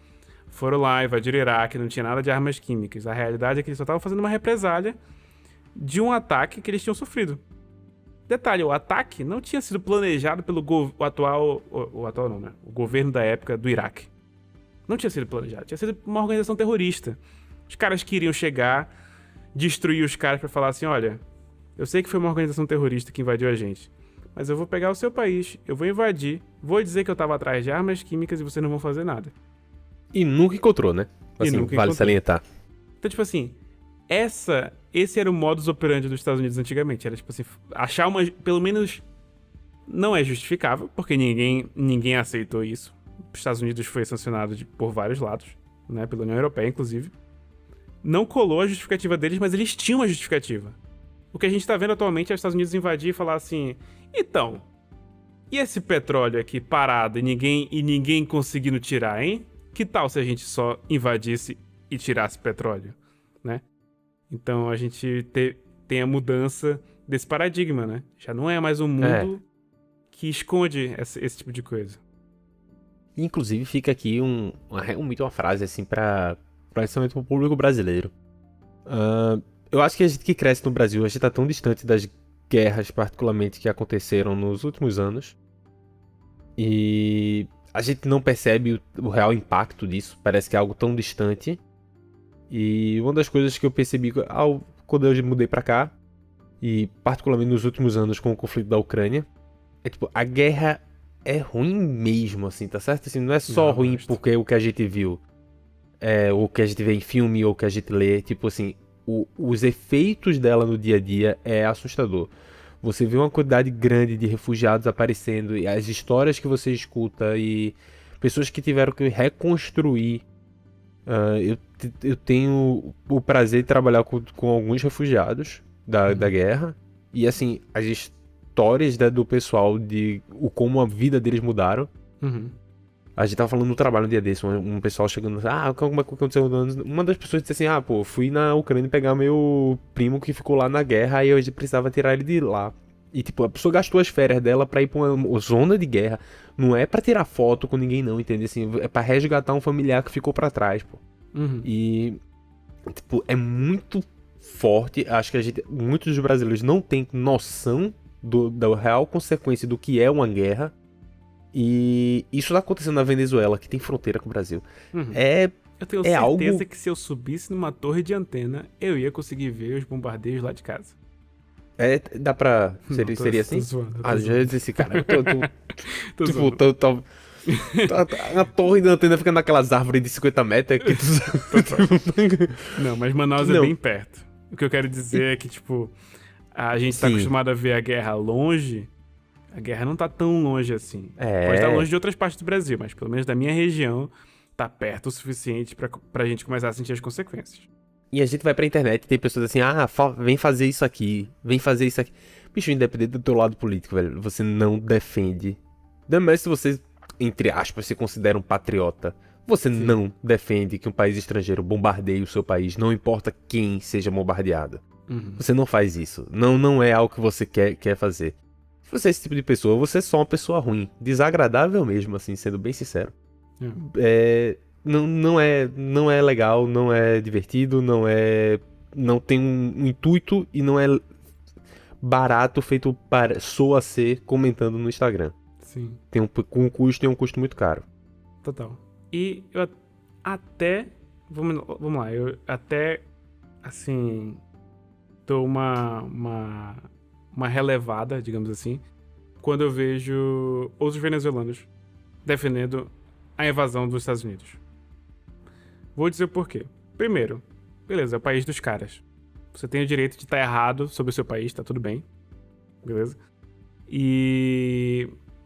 Foram lá, invadiram o Iraque, não tinha nada de armas químicas. A realidade é que eles só estavam fazendo uma represália de um ataque que eles tinham sofrido. Detalhe, o ataque não tinha sido planejado pelo o governo da época do Iraque. Não tinha sido planejado, tinha sido uma organização terrorista. Os caras queriam chegar, destruir os caras pra falar assim, olha, eu sei que foi uma organização terrorista que invadiu a gente, mas eu vou pegar o seu país, eu vou invadir, vou dizer que eu tava atrás de armas químicas e vocês não vão fazer nada. E nunca encontrou, né? Assim, vale salientar. Então, tipo assim, esse era o modus operandi dos Estados Unidos antigamente. Era, tipo assim, achar uma... Pelo menos não é justificável, porque ninguém aceitou isso. Os Estados Unidos foi sancionado por vários lados, né? Pela União Europeia, inclusive. Não colou a justificativa deles, mas eles tinham uma justificativa. O que a gente tá vendo atualmente é os Estados Unidos invadir e falar assim, então, e esse petróleo aqui parado e ninguém conseguindo tirar, hein? Que tal se a gente só invadisse e tirasse petróleo, né? Então a gente tem a mudança desse paradigma, né? Já não é mais um mundo que esconde esse tipo de coisa. Inclusive fica aqui uma frase assim principalmente pro público brasileiro. Eu acho que a gente que cresce no Brasil, a gente tá tão distante das guerras particularmente que aconteceram nos últimos anos. E a gente não percebe o real impacto disso. Parece que é algo tão distante. E uma das coisas que eu percebi quando eu mudei pra cá, e particularmente nos últimos anos com o conflito da Ucrânia, é tipo, a guerra é ruim mesmo, assim, tá certo? Assim, não é só ruim porque o que a gente viu, o que a gente vê em filme ou o que a gente lê, tipo assim, os efeitos dela no dia a dia é assustador. Você vê uma quantidade grande de refugiados aparecendo, e as histórias que você escuta, e pessoas que tiveram que reconstruir. Eu tenho o prazer de trabalhar com alguns refugiados da guerra. E assim, as histórias do pessoal de como a vida deles mudaram. A gente tava falando no trabalho um dia desse, um pessoal chegando, como é que aconteceu? Uma das pessoas disse assim, fui na Ucrânia pegar meu primo que ficou lá na guerra, aí a gente precisava tirar ele de lá. E, tipo, a pessoa gastou as férias dela pra ir pra uma zona de guerra. Não é pra tirar foto com ninguém, não, entende? Assim, é pra resgatar um familiar que ficou pra trás, pô. E, tipo, é muito forte. Acho que muitos dos brasileiros não têm noção da real consequência do que é uma guerra. E isso tá acontecendo na Venezuela, que tem fronteira com o Brasil. Eu tenho certeza que se eu subisse numa torre de antena, eu ia conseguir ver os bombardeios lá de casa. Dá pra... Seria assim? Já ia dizer assim, cara, a torre da antena fica naquelas árvores de 50 metros. Não, mas Manaus é bem perto. O que eu quero dizer é que, tipo, a gente tá acostumado a ver a guerra longe. A guerra não tá tão longe assim. Pode estar longe de outras partes do Brasil, mas pelo menos da minha região, tá perto o suficiente pra gente começar a sentir as consequências. E a gente vai pra internet e tem pessoas assim, vem fazer isso aqui, vem fazer isso aqui. Bicho, independente do teu lado político, velho, você não defende. Ainda mais se você, entre aspas, se considera um patriota. Você não defende que um país estrangeiro bombardeie o seu país, não importa quem seja bombardeado. Você não faz isso. Não é algo que você quer fazer. Se você é esse tipo de pessoa, você é só uma pessoa ruim. Desagradável mesmo, assim, sendo bem sincero. Não é legal, não é divertido, não tem um intuito e não é barato feito para soa ser comentando no Instagram. Sim. Tem um custo muito caro. Total. E eu até... Vamos lá, eu até, assim, dou uma relevada, digamos assim, quando eu vejo outros venezuelanos defendendo a invasão dos Estados Unidos. Vou dizer o porquê. Primeiro, beleza, é o país dos caras. Você tem o direito de estar errado sobre o seu país, tá tudo bem. Beleza?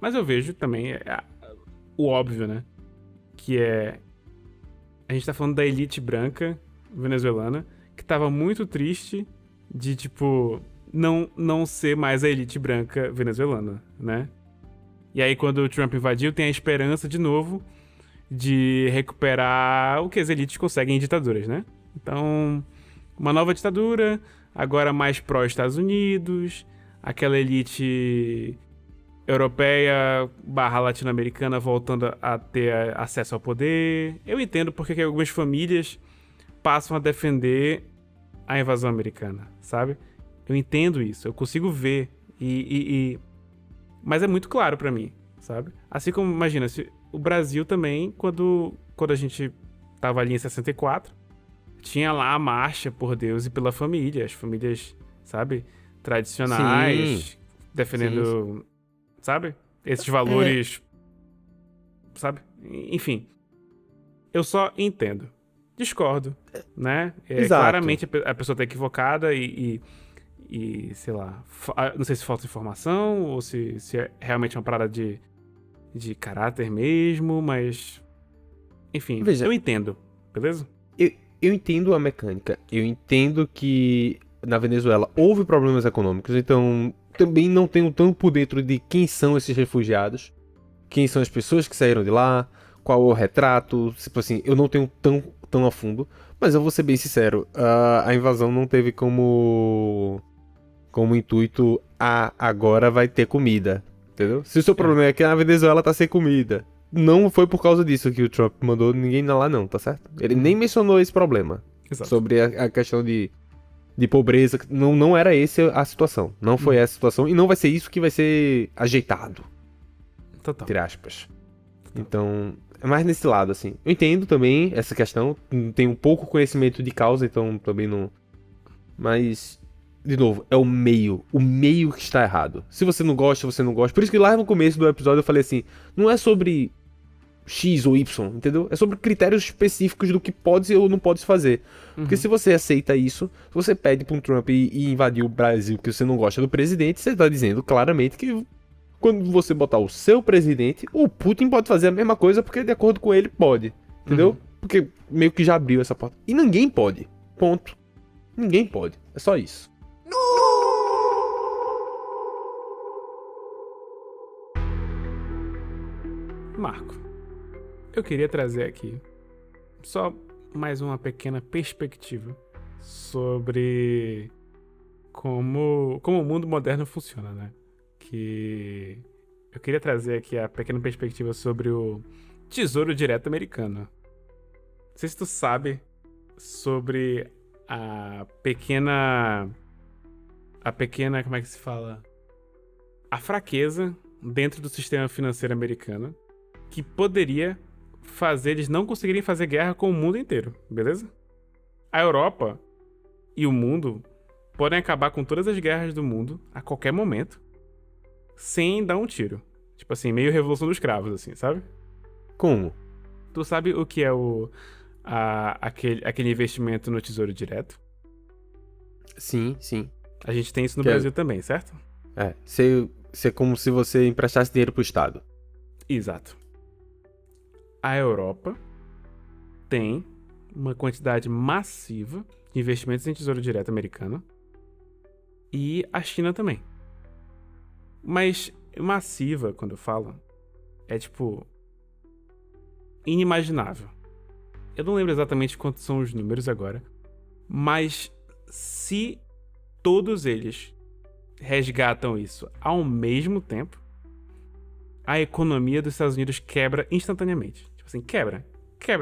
Mas eu vejo também o óbvio, né? Que é... A gente tá falando da elite branca venezuelana, que tava muito triste de, tipo, não ser mais a elite branca venezuelana, né? E aí, quando o Trump invadiu, tem a esperança, de novo, de recuperar o que as elites conseguem em ditaduras, né? Então, uma nova ditadura, agora mais pró-Estados Unidos, aquela elite europeia / latino-americana voltando a ter acesso ao poder. Eu entendo porque algumas famílias passam a defender a invasão americana, sabe? Eu entendo isso, eu consigo ver. Mas é muito claro pra mim, sabe? Assim como, imagina, o Brasil também, quando a gente tava ali em 64, tinha lá a marcha por Deus e pela família, as famílias, sabe? Tradicionais, defendendo, sabe? Esses valores, sabe? Enfim, eu só entendo. Discordo, né? Claramente a pessoa tá equivocada e sei lá, não sei se falta informação ou se é realmente uma parada de caráter mesmo, mas enfim, Veja, eu entendo, beleza? Eu entendo a mecânica, eu entendo que na Venezuela houve problemas econômicos, então também não tenho tão por dentro de quem são esses refugiados, quem são as pessoas que saíram de lá, qual é o retrato, tipo assim, eu não tenho tão a fundo, mas eu vou ser bem sincero, a invasão não teve como intuito, agora vai ter comida, entendeu? Se o seu problema é que a Venezuela tá sem comida, não foi por causa disso que o Trump mandou ninguém lá não, tá certo? Ele nem mencionou esse problema. Exato. Sobre a questão de pobreza, não era essa a situação, não foi essa a situação e não vai ser isso que vai ser ajeitado. Total. Entre aspas. Então, é mais nesse lado, assim. Eu entendo também essa questão, tenho um pouco conhecimento de causa, então também não... Mas, de novo, é o meio que está errado. Se você não gosta, você não gosta. Por isso que lá no começo do episódio eu falei assim, não é sobre X ou Y, entendeu? É sobre critérios específicos do que pode ou não pode fazer. Porque se você aceita isso, se você pede pra um Trump e invadir o Brasil porque você não gosta do presidente, você tá dizendo claramente que quando você botar o seu presidente, o Putin pode fazer a mesma coisa porque de acordo com ele pode, entendeu? Porque meio que já abriu essa porta. E ninguém pode, ponto. Ninguém pode, é só isso. Marco, eu queria trazer aqui só mais uma pequena perspectiva sobre como como o mundo moderno funciona, né? Que eu queria trazer aqui a pequena perspectiva sobre o Tesouro Direto americano. Não sei se tu sabe sobre a pequena, como é que se fala? A fraqueza dentro do sistema financeiro americano que poderia fazer eles não conseguirem fazer guerra com o mundo inteiro, beleza? A Europa e o mundo podem acabar com todas as guerras do mundo a qualquer momento sem dar um tiro. Tipo assim, meio Revolução dos Cravos, assim, sabe? Como? Tu sabe o que é aquele investimento no Tesouro Direto? Sim, sim. A gente tem isso no Que Brasil também, certo? É como se você emprestasse dinheiro pro Estado. Exato. A Europa tem uma quantidade massiva de investimentos em Tesouro Direto americano e a China também. Mas massiva, quando eu falo, é tipo inimaginável. Eu não lembro exatamente quantos são os números agora, mas se todos eles resgatam isso ao mesmo tempo, a economia dos Estados Unidos quebra instantaneamente. Tipo assim, quebra,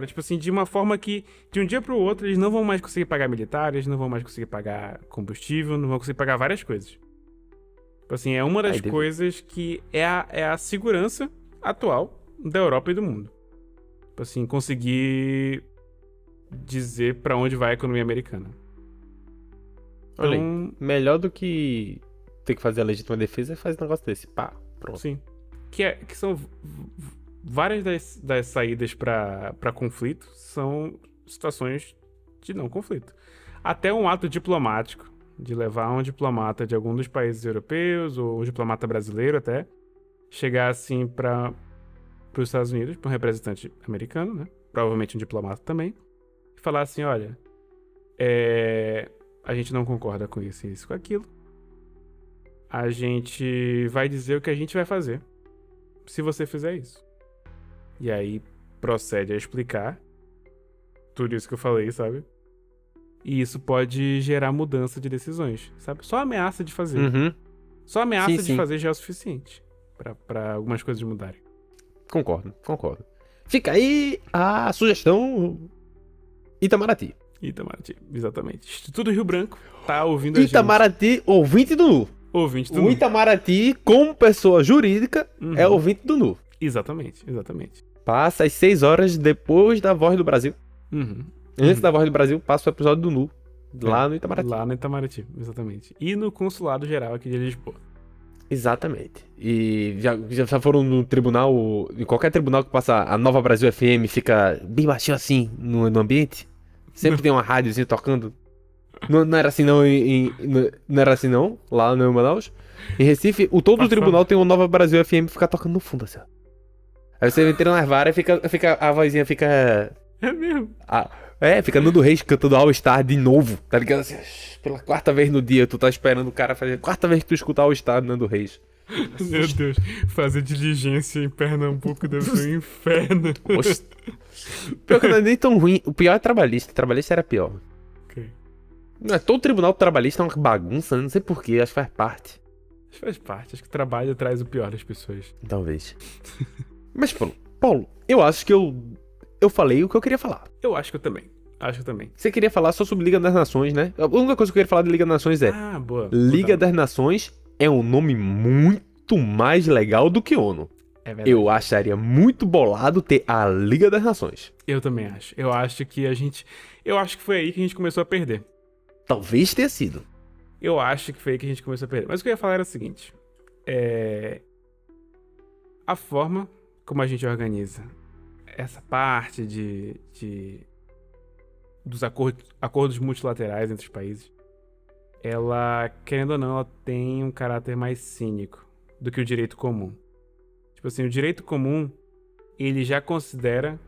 tipo assim, de uma forma que de um dia pro outro eles não vão mais conseguir pagar militares, não vão mais conseguir pagar combustível, não vão conseguir pagar várias coisas. Tipo assim, é uma das coisas que é a segurança atual da Europa e do mundo. Tipo assim, conseguir dizer pra onde vai a economia americana. Olha Então, aí, melhor do que ter que fazer a legítima defesa é fazer um negócio desse. Pá, pronto. sim. Que são várias das saídas pra conflito são situações de não conflito. Até um ato diplomático, de levar um diplomata de algum dos países europeus, ou um diplomata brasileiro até, chegar assim para os Estados Unidos, para um representante americano, né? Provavelmente um diplomata também, e falar assim, olha, a gente não concorda com isso, com aquilo. A gente vai dizer o que a gente vai fazer se você fizer isso. E aí procede a explicar tudo isso que eu falei, sabe? E isso pode gerar mudança de decisões, sabe? Só a ameaça de fazer. Uhum. Só a ameaça de Sim. fazer já é o suficiente pra algumas coisas mudarem. Concordo. Fica aí a sugestão Itamaraty. Itamaraty, exatamente. Instituto Rio Branco tá ouvindo a gente. Itamaraty, ouvinte do Nu. Ouvinte do O Nu. Itamaraty, como pessoa jurídica, é ouvinte do Nu. Exatamente. Passa às 6 horas depois da Voz do Brasil. Antes da Voz do Brasil, passa o episódio do Nu. Lá no Itamaraty. Lá no Itamaraty, exatamente. E no Consulado Geral aqui de Lisboa. Exatamente. E já foram no tribunal, em qualquer tribunal que passa a Nova Brasil FM, fica bem baixinho assim no ambiente? Sempre tem uma rádiozinha tocando. Não era assim não não era assim não, lá no Manaus. Em Recife, todo o tribunal tem uma Nova Brasil FM ficar tocando no fundo assim, ó. Aí você entra nas varas e a vozinha fica... É mesmo? Fica Nando Reis cantando All Star de novo, tá ligado? Assim, pela 4ª vez no dia, tu tá esperando o cara fazer... 4ª vez que tu escuta All Star do Nando Reis. Meu Deus, fazer diligência em Pernambuco deve ser um inferno. Poxa. Pior que não é nem tão ruim. O pior é trabalhista. Trabalhista era pior. Ok. Não é todo tribunal trabalhista é uma bagunça, não sei porquê, acho que faz parte. Acho que faz parte, acho que o trabalho traz o pior das pessoas. Talvez. Mas, Paulo, eu acho que eu falei o que eu queria falar. Eu acho que eu também. Você queria falar só sobre Liga das Nações, né? A única coisa que eu queria falar de Liga das Nações é... boa. Liga das Nações é um nome muito mais legal do que ONU. É verdade. Eu acharia muito bolado ter a Liga das Nações. Eu também acho. Eu acho que foi aí que a gente começou a perder. Talvez tenha sido. Eu acho que foi aí que a gente começou a perder. Mas o que eu ia falar era o seguinte. A forma como a gente organiza essa parte dos acordos multilaterais entre os países, ela, querendo ou não, ela tem um caráter mais cínico do que o direito comum. Tipo assim, o direito comum, ele já considera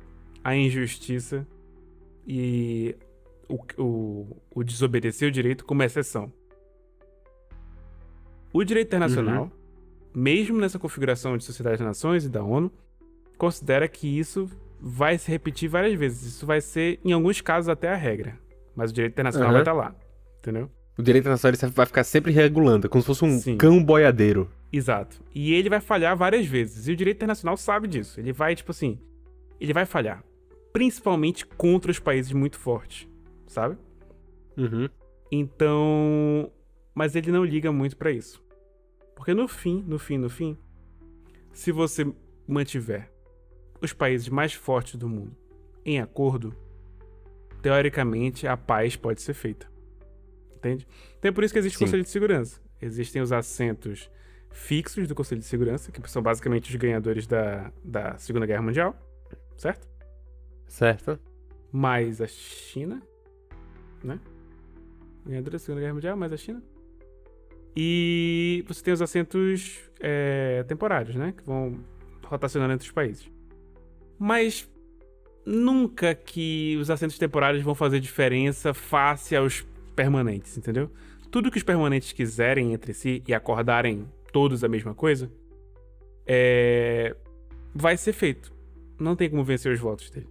a injustiça e o desobedecer o direito como exceção. O direito internacional, mesmo nessa configuração de Sociedade das Nações e da ONU, considera que isso vai se repetir várias vezes. Isso vai ser, em alguns casos, até a regra. Mas o direito internacional vai estar lá. Entendeu? O direito internacional ele vai ficar sempre regulando, como se fosse um Sim. cão boiadeiro. Exato. E ele vai falhar várias vezes. E o direito internacional sabe disso. Ele vai, tipo assim... Ele vai falhar. Principalmente contra os países muito fortes. Sabe? Uhum. Então... Mas ele não liga muito pra isso. Porque no fim... Se você mantiver os países mais fortes do mundo em acordo, teoricamente a paz pode ser feita. Entende? Então é por isso que existe o Conselho de Segurança. Existem os assentos fixos do Conselho de Segurança, que são basicamente os ganhadores da Segunda Guerra Mundial, certo? Certo. Mais a China, né? Ganhadora da Segunda Guerra Mundial, mais a China. E você tem os assentos temporários, né? Que vão rotacionando entre os países. Mas nunca que os assentos temporários vão fazer diferença face aos permanentes, entendeu? Tudo que os permanentes quiserem entre si e acordarem todos a mesma coisa, vai ser feito. Não tem como vencer os votos dele.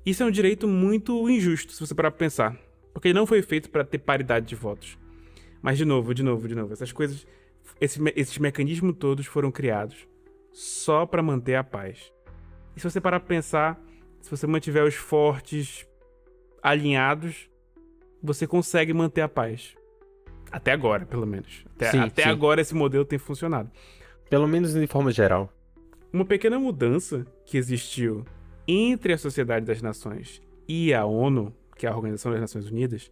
Isso é um direito muito injusto, se você parar pra pensar. Porque ele não foi feito pra ter paridade de votos. Mas, de novo, essas coisas... Esses mecanismos todos foram criados só pra manter a paz. E se você parar pra pensar, se você mantiver os fortes alinhados, você consegue manter a paz. Até agora, pelo menos. Até agora esse modelo tem funcionado. Pelo menos de forma geral. Uma pequena mudança que existiu entre a Sociedade das Nações e a ONU, que é a Organização das Nações Unidas,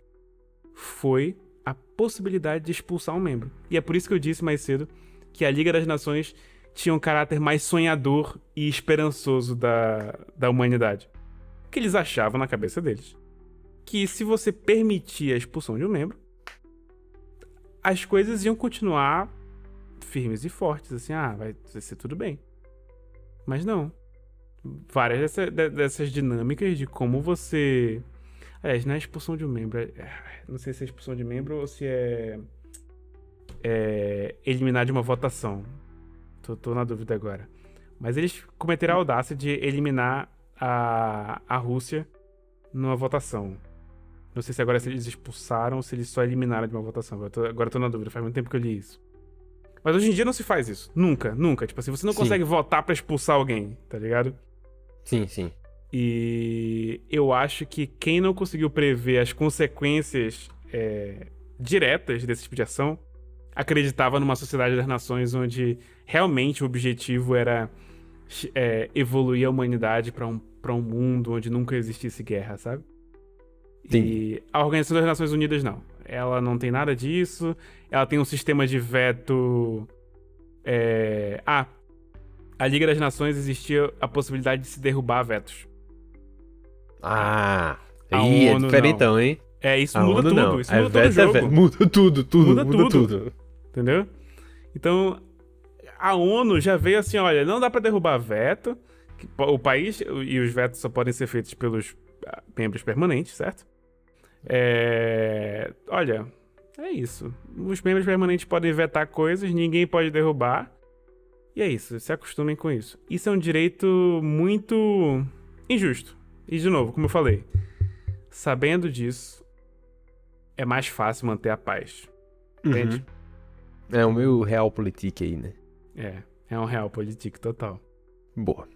foi a possibilidade de expulsar um membro. E é por isso que eu disse mais cedo que a Liga das Nações tinha um caráter mais sonhador e esperançoso da humanidade. Que eles achavam na cabeça deles que se você permitir a expulsão de um membro, as coisas iam continuar firmes e fortes, assim, vai ser tudo bem. Mas não. Várias dessas dinâmicas de como você... Aliás, não é expulsão de um membro. Não sei se é expulsão de membro ou se é eliminar de uma votação. Tô na dúvida agora. Mas eles cometeram a audácia de eliminar a Rússia numa votação. Não sei se agora eles expulsaram ou se eles só eliminaram de uma votação. Agora tô na dúvida, faz muito tempo que eu li isso. Mas hoje em dia não se faz isso. Nunca. Tipo assim, você não consegue votar pra expulsar alguém, tá ligado? Sim. E eu acho que quem não conseguiu prever as consequências diretas desse tipo de ação acreditava numa sociedade das nações onde realmente o objetivo era evoluir a humanidade pra um mundo onde nunca existisse guerra, sabe? Sim. E a Organização das Nações Unidas não. Ela não tem nada disso. Ela tem um sistema de veto... a Liga das Nações existia a possibilidade de se derrubar vetos. Aí é diferentão, hein? Isso muda tudo. Não. Isso muda todo o jogo. Muda tudo. Entendeu? Então, a ONU já veio assim, olha, não dá pra derrubar veto. O país e os vetos só podem ser feitos pelos membros permanentes, certo? Olha, é isso. Os membros permanentes podem vetar coisas, ninguém pode derrubar. E é isso, se acostumem com isso. Isso é um direito muito injusto. E, de novo, como eu falei, sabendo disso, é mais fácil manter a paz. Entende? É o meu realpolitik aí, né? É um realpolitik total. Boa.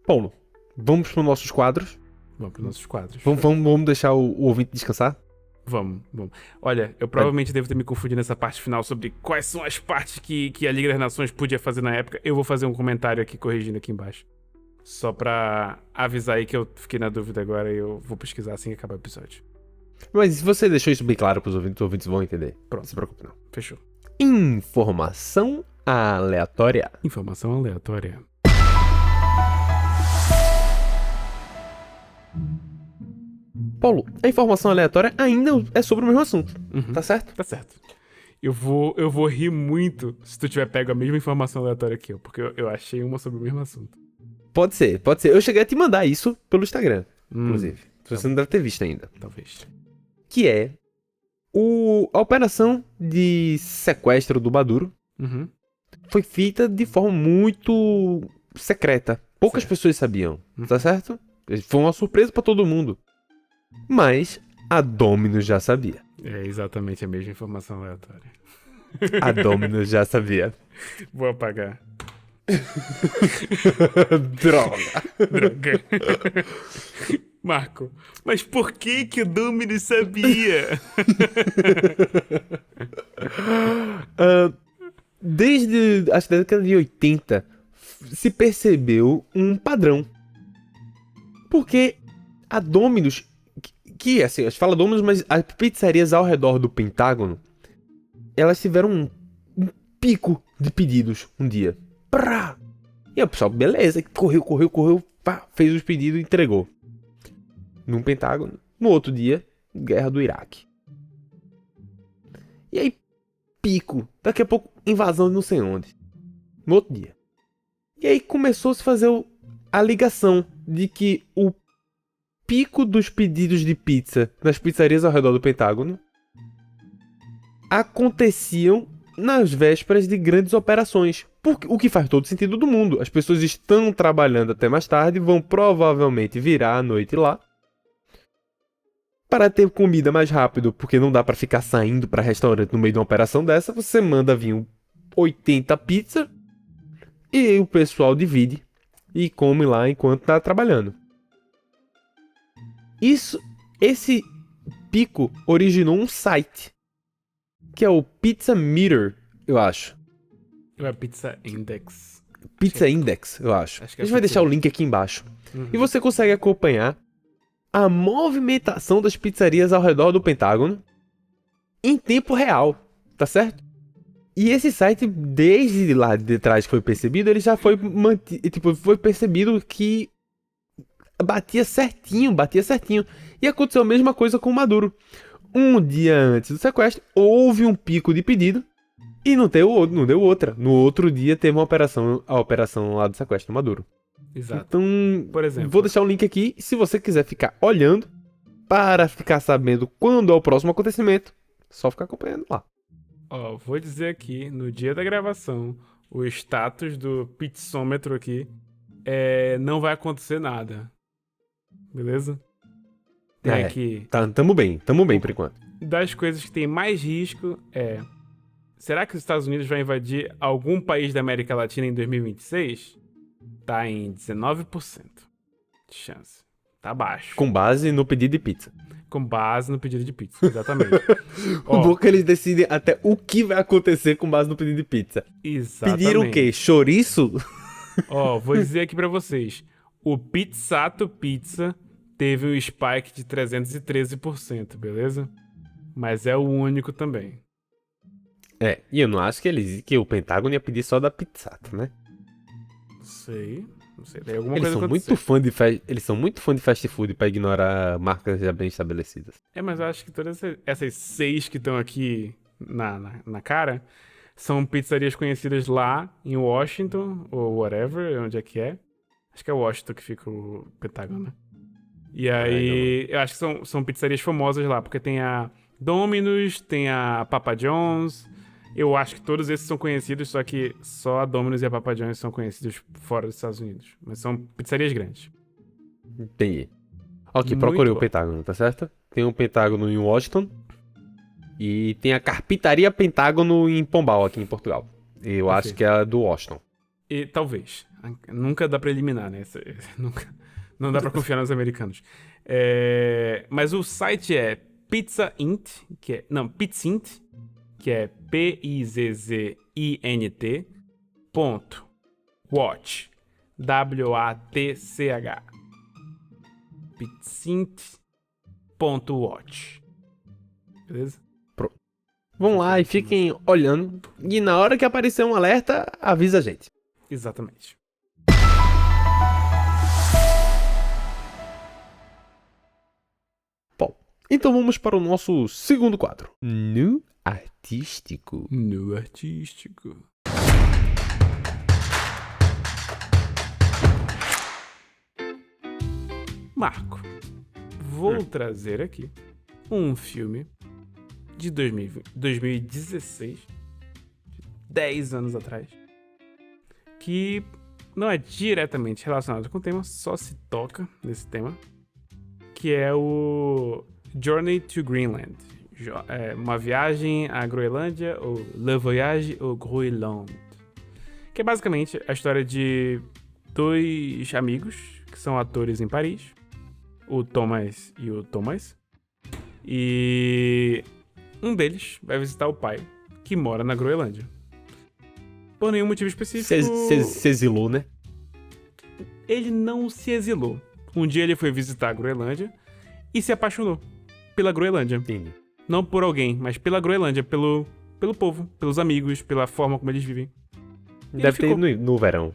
Paulo, vamos para os nossos quadros? Vamos para os nossos quadros. Vamos deixar o ouvinte descansar? Vamos. Olha, eu provavelmente devo ter me confundido nessa parte final sobre quais são as partes que a Liga das Nações podia fazer na época. Eu vou fazer um comentário aqui, corrigindo aqui embaixo. Só pra avisar aí que eu fiquei na dúvida agora e eu vou pesquisar assim que acabar o episódio. Mas se você deixou isso bem claro pros ouvintes, os ouvintes vão entender. Pronto. Não se preocupe, não. Fechou. Informação aleatória. Informação aleatória. Paulo, a informação aleatória ainda é sobre o mesmo assunto, tá certo? Tá certo. Eu vou rir muito se tu tiver pego a mesma informação aleatória que eu, porque eu achei uma sobre o mesmo assunto. Pode ser. Eu cheguei a te mandar isso pelo Instagram, inclusive. Você não deve ter visto ainda. Talvez. Que é a operação de sequestro do Maduro foi feita de forma muito secreta. Poucas pessoas sabiam, tá certo? Foi uma surpresa pra todo mundo. Mas A Domino's já sabia. É exatamente a mesma informação aleatória. A Domino's já sabia. Vou apagar. Droga. Marco, mas por que que o Domino's sabia? Desde a década de 80, se percebeu um padrão. Porque a Domino's, que assim, a gente fala Domino's, mas as pizzarias ao redor do Pentágono, elas tiveram um pico de pedidos um dia. Prá! E o pessoal, beleza, correu, pá, fez os pedidos e entregou. No Pentágono. No outro dia, guerra do Iraque. E aí, pico. Daqui a pouco, invasão de não sei onde. No outro dia. E aí começou a se fazer a ligação de que o pico dos pedidos de pizza nas pizzarias ao redor do Pentágono aconteciam nas vésperas de grandes operações. O que faz todo sentido do mundo. As pessoas estão trabalhando até mais tarde, vão provavelmente virar a noite lá. Para ter comida mais rápido, porque não dá para ficar saindo para restaurante no meio de uma operação dessa, você manda vir 80 pizzas e o pessoal divide e come lá enquanto tá trabalhando. Esse pico originou um site, que é o Pizza Meter, eu acho. É Pizza Index. Pizza Index, eu acho. Acho que A gente vai deixar o link aqui embaixo. E você consegue acompanhar a movimentação das pizzarias ao redor do Pentágono em tempo real, tá certo? E esse site, desde lá de trás que foi percebido, ele já foi foi percebido que batia certinho. E aconteceu a mesma coisa com o Maduro. Um dia antes do sequestro, houve um pico de pedido e não deu outra. No outro dia teve a operação lá do sequestro do Maduro. Exato. Então, por exemplo, vou deixar o link aqui. Se você quiser ficar olhando para ficar sabendo quando é o próximo acontecimento, só ficar acompanhando lá. Ó, vou dizer aqui, no dia da gravação, o status do pizzômetro aqui não vai acontecer nada. Beleza? Tem aqui... Tamo bem por enquanto. Das coisas que tem mais risco será que os Estados Unidos vai invadir algum país da América Latina em 2026? Tá em 19% de chance. Tá baixo. Com base no pedido de pizza. Com base no pedido de pizza, exatamente. O bom é que eles decidem até o que vai acontecer com base no pedido de pizza. Exatamente. Pediram o quê? Chouriço? Vou dizer aqui pra vocês. O Pizzato Pizza teve um spike de 313%, beleza? Mas é o único também. E eu não acho que o Pentágono ia pedir só da Pizzato, né? Não sei, tem alguma Eles coisa são acontecendo. eles são muito fã de fast food pra ignorar marcas já bem estabelecidas. Mas eu acho que todas essas 6 que estão aqui na cara são pizzarias conhecidas lá em Washington, ou whatever, onde é que é. Acho que é Washington que fica o Pentágono, né? E aí, eu acho que são pizzarias famosas lá, porque tem a Domino's, tem a Papa John's. Eu acho que todos esses são conhecidos, só que só a Domino's e a Papa John's são conhecidos fora dos Estados Unidos. Mas são pizzarias grandes. Entendi. Ok, Muito procurei bom. o Pentágono, tá certo? Tem um Pentágono em Washington. E tem a Carpintaria Pentágono em Pombal, aqui em Portugal. Eu acho que é a do Washington. E talvez. Nunca dá pra eliminar, né? Não dá pra confiar nos americanos. Mas o site é Pizzint, Pizzint, que é Pizzint .watch. WATCH. Pizzint.watch. Beleza? Vão lá e fiquem olhando. E na hora que aparecer um alerta, avisa a gente. Exatamente. Bom, então vamos para o nosso segundo quadro. No Artístico. No Artístico. Marco, vou trazer aqui um filme de 2016, 10 anos atrás, que não é diretamente relacionado com o tema, só se toca nesse tema, que é o Journey to Greenland. Uma viagem à Groenlândia, ou Le Voyage au Groenland. Que é basicamente a história de dois amigos que são atores em Paris. O Thomas e o Thomas. E um deles vai visitar o pai, que mora na Groenlândia. Por nenhum motivo específico... Se exilou, né? Ele não se exilou. Um dia ele foi visitar a Groenlândia e se apaixonou pela Groenlândia. Entendi. Não por alguém, mas pela Groenlândia, pelo povo, pelos amigos, pela forma como eles vivem. E Deve ter no verão.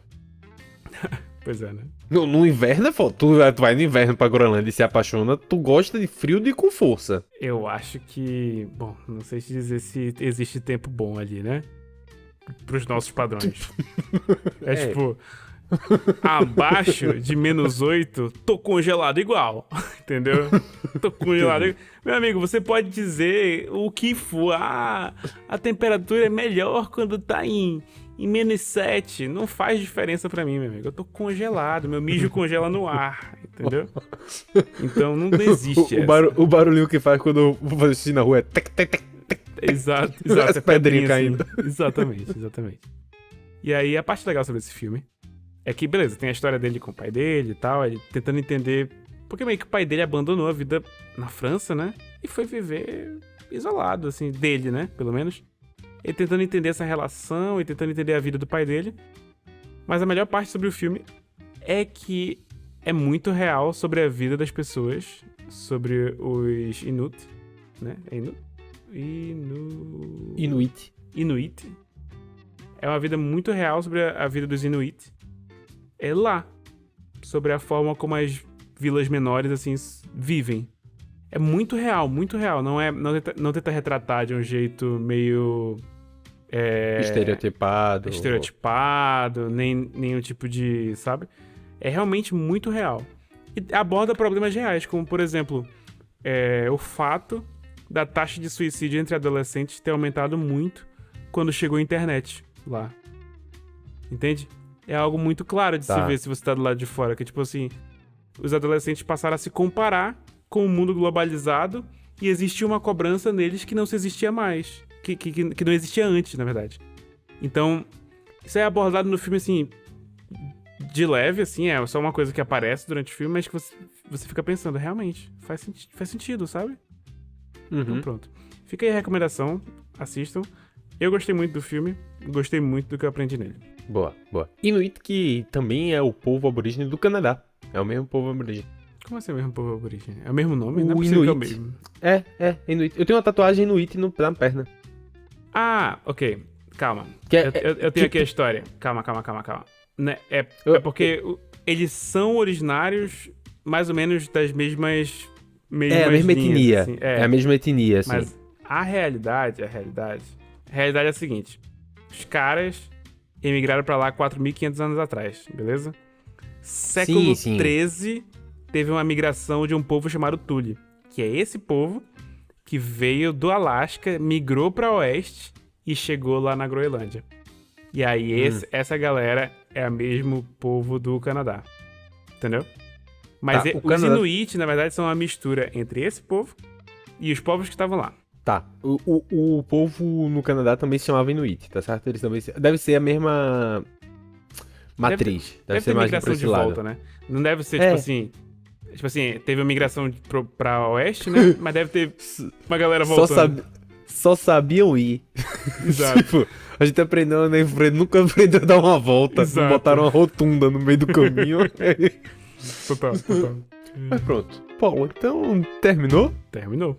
Pois é, né? No inverno, tu vai no inverno pra Groenlândia e se apaixona, tu gosta de frio e com força. Eu acho que... Bom, não sei te dizer se existe tempo bom ali, né? Pros nossos padrões. Tipo... Abaixo de -8, tô congelado igual. Entendeu? Tô congelado igual. Meu amigo, você pode dizer o que for. A temperatura é melhor quando tá em -7. Não faz diferença pra mim, meu amigo. Eu tô congelado. Meu mijo congela no ar. Entendeu? Então não existe o barulhinho que faz quando eu vou fazer xixi na rua é tec, tec, tec, tec. Exato. As pedrinhas caindo. Assim. Exatamente. E aí, a parte legal sobre esse filme é que, beleza, tem a história dele com o pai dele e tal, ele tentando entender... Porque meio que o pai dele abandonou a vida na França, né? E foi viver isolado, assim, dele, né? Pelo menos. Ele tentando entender essa relação e tentando entender a vida do pai dele. Mas a melhor parte sobre o filme é que é muito real sobre a vida das pessoas, sobre os Inuit, né? É Inuit. É uma vida muito real sobre a vida dos Inuit. É lá. Sobre a forma como as vilas menores, assim, vivem. É muito real, muito real. Não tenta retratar de um jeito meio... Estereotipado, nem nenhum tipo de... Sabe? É realmente muito real. E aborda problemas reais, como, por exemplo, o fato da taxa de suicídio entre adolescentes ter aumentado muito quando chegou a internet lá. Entende? É algo muito claro de se ver se você tá do lado de fora. Que, tipo assim, os adolescentes passaram a se comparar com o mundo globalizado e existia uma cobrança neles que não se existia mais. Que não existia antes, na verdade. Então, isso é abordado no filme, assim, de leve, assim. É só uma coisa que aparece durante o filme, mas que você fica pensando, realmente, faz sentido, sabe? Uhum. Então, pronto. Fica aí a recomendação. Assistam. Eu gostei muito do filme. Gostei muito do que eu aprendi nele. Boa. Inuit, que também é o povo aborígene do Canadá. É o mesmo povo aborígene. Como assim é o mesmo povo aborígene? É o mesmo nome? Não é O possível que é o Inuit. mesmo. É, Inuit. Eu tenho uma tatuagem Inuit na perna. Ah, ok. Calma. Que Eu tenho aqui a história. Calma. Né? É porque eles são originários mais ou menos das mesmas a mesma linhas, etnia. assim. É a mesma etnia, assim. Mas a realidade é a seguinte. Os caras emigraram pra lá 4.500 anos atrás, beleza? Século XIII teve uma migração de um povo chamado Tule, que é esse povo que veio do Alasca, migrou pra oeste e chegou lá na Groenlândia. E aí essa galera é o mesmo povo do Canadá. Entendeu? Mas os Canadá... Inuit, na verdade, são uma mistura entre esse povo e os povos que estavam lá. Tá. O povo no Canadá também se chamava Inuit, tá certo? Eles também deve ser a mesma matriz. Deve ser ter mais migração pra de esse volta, lado. né? Não deve ser, tipo assim... Tipo assim, teve uma migração pra oeste, né? Mas deve ter uma galera voltando. Só sabiam ir. Exato. Tipo, a gente aprendeu, né? Nunca aprendeu a dar uma volta. Exato. Botaram uma rotunda no meio do caminho. Total. Mas pronto. Bom, então terminou? Terminou.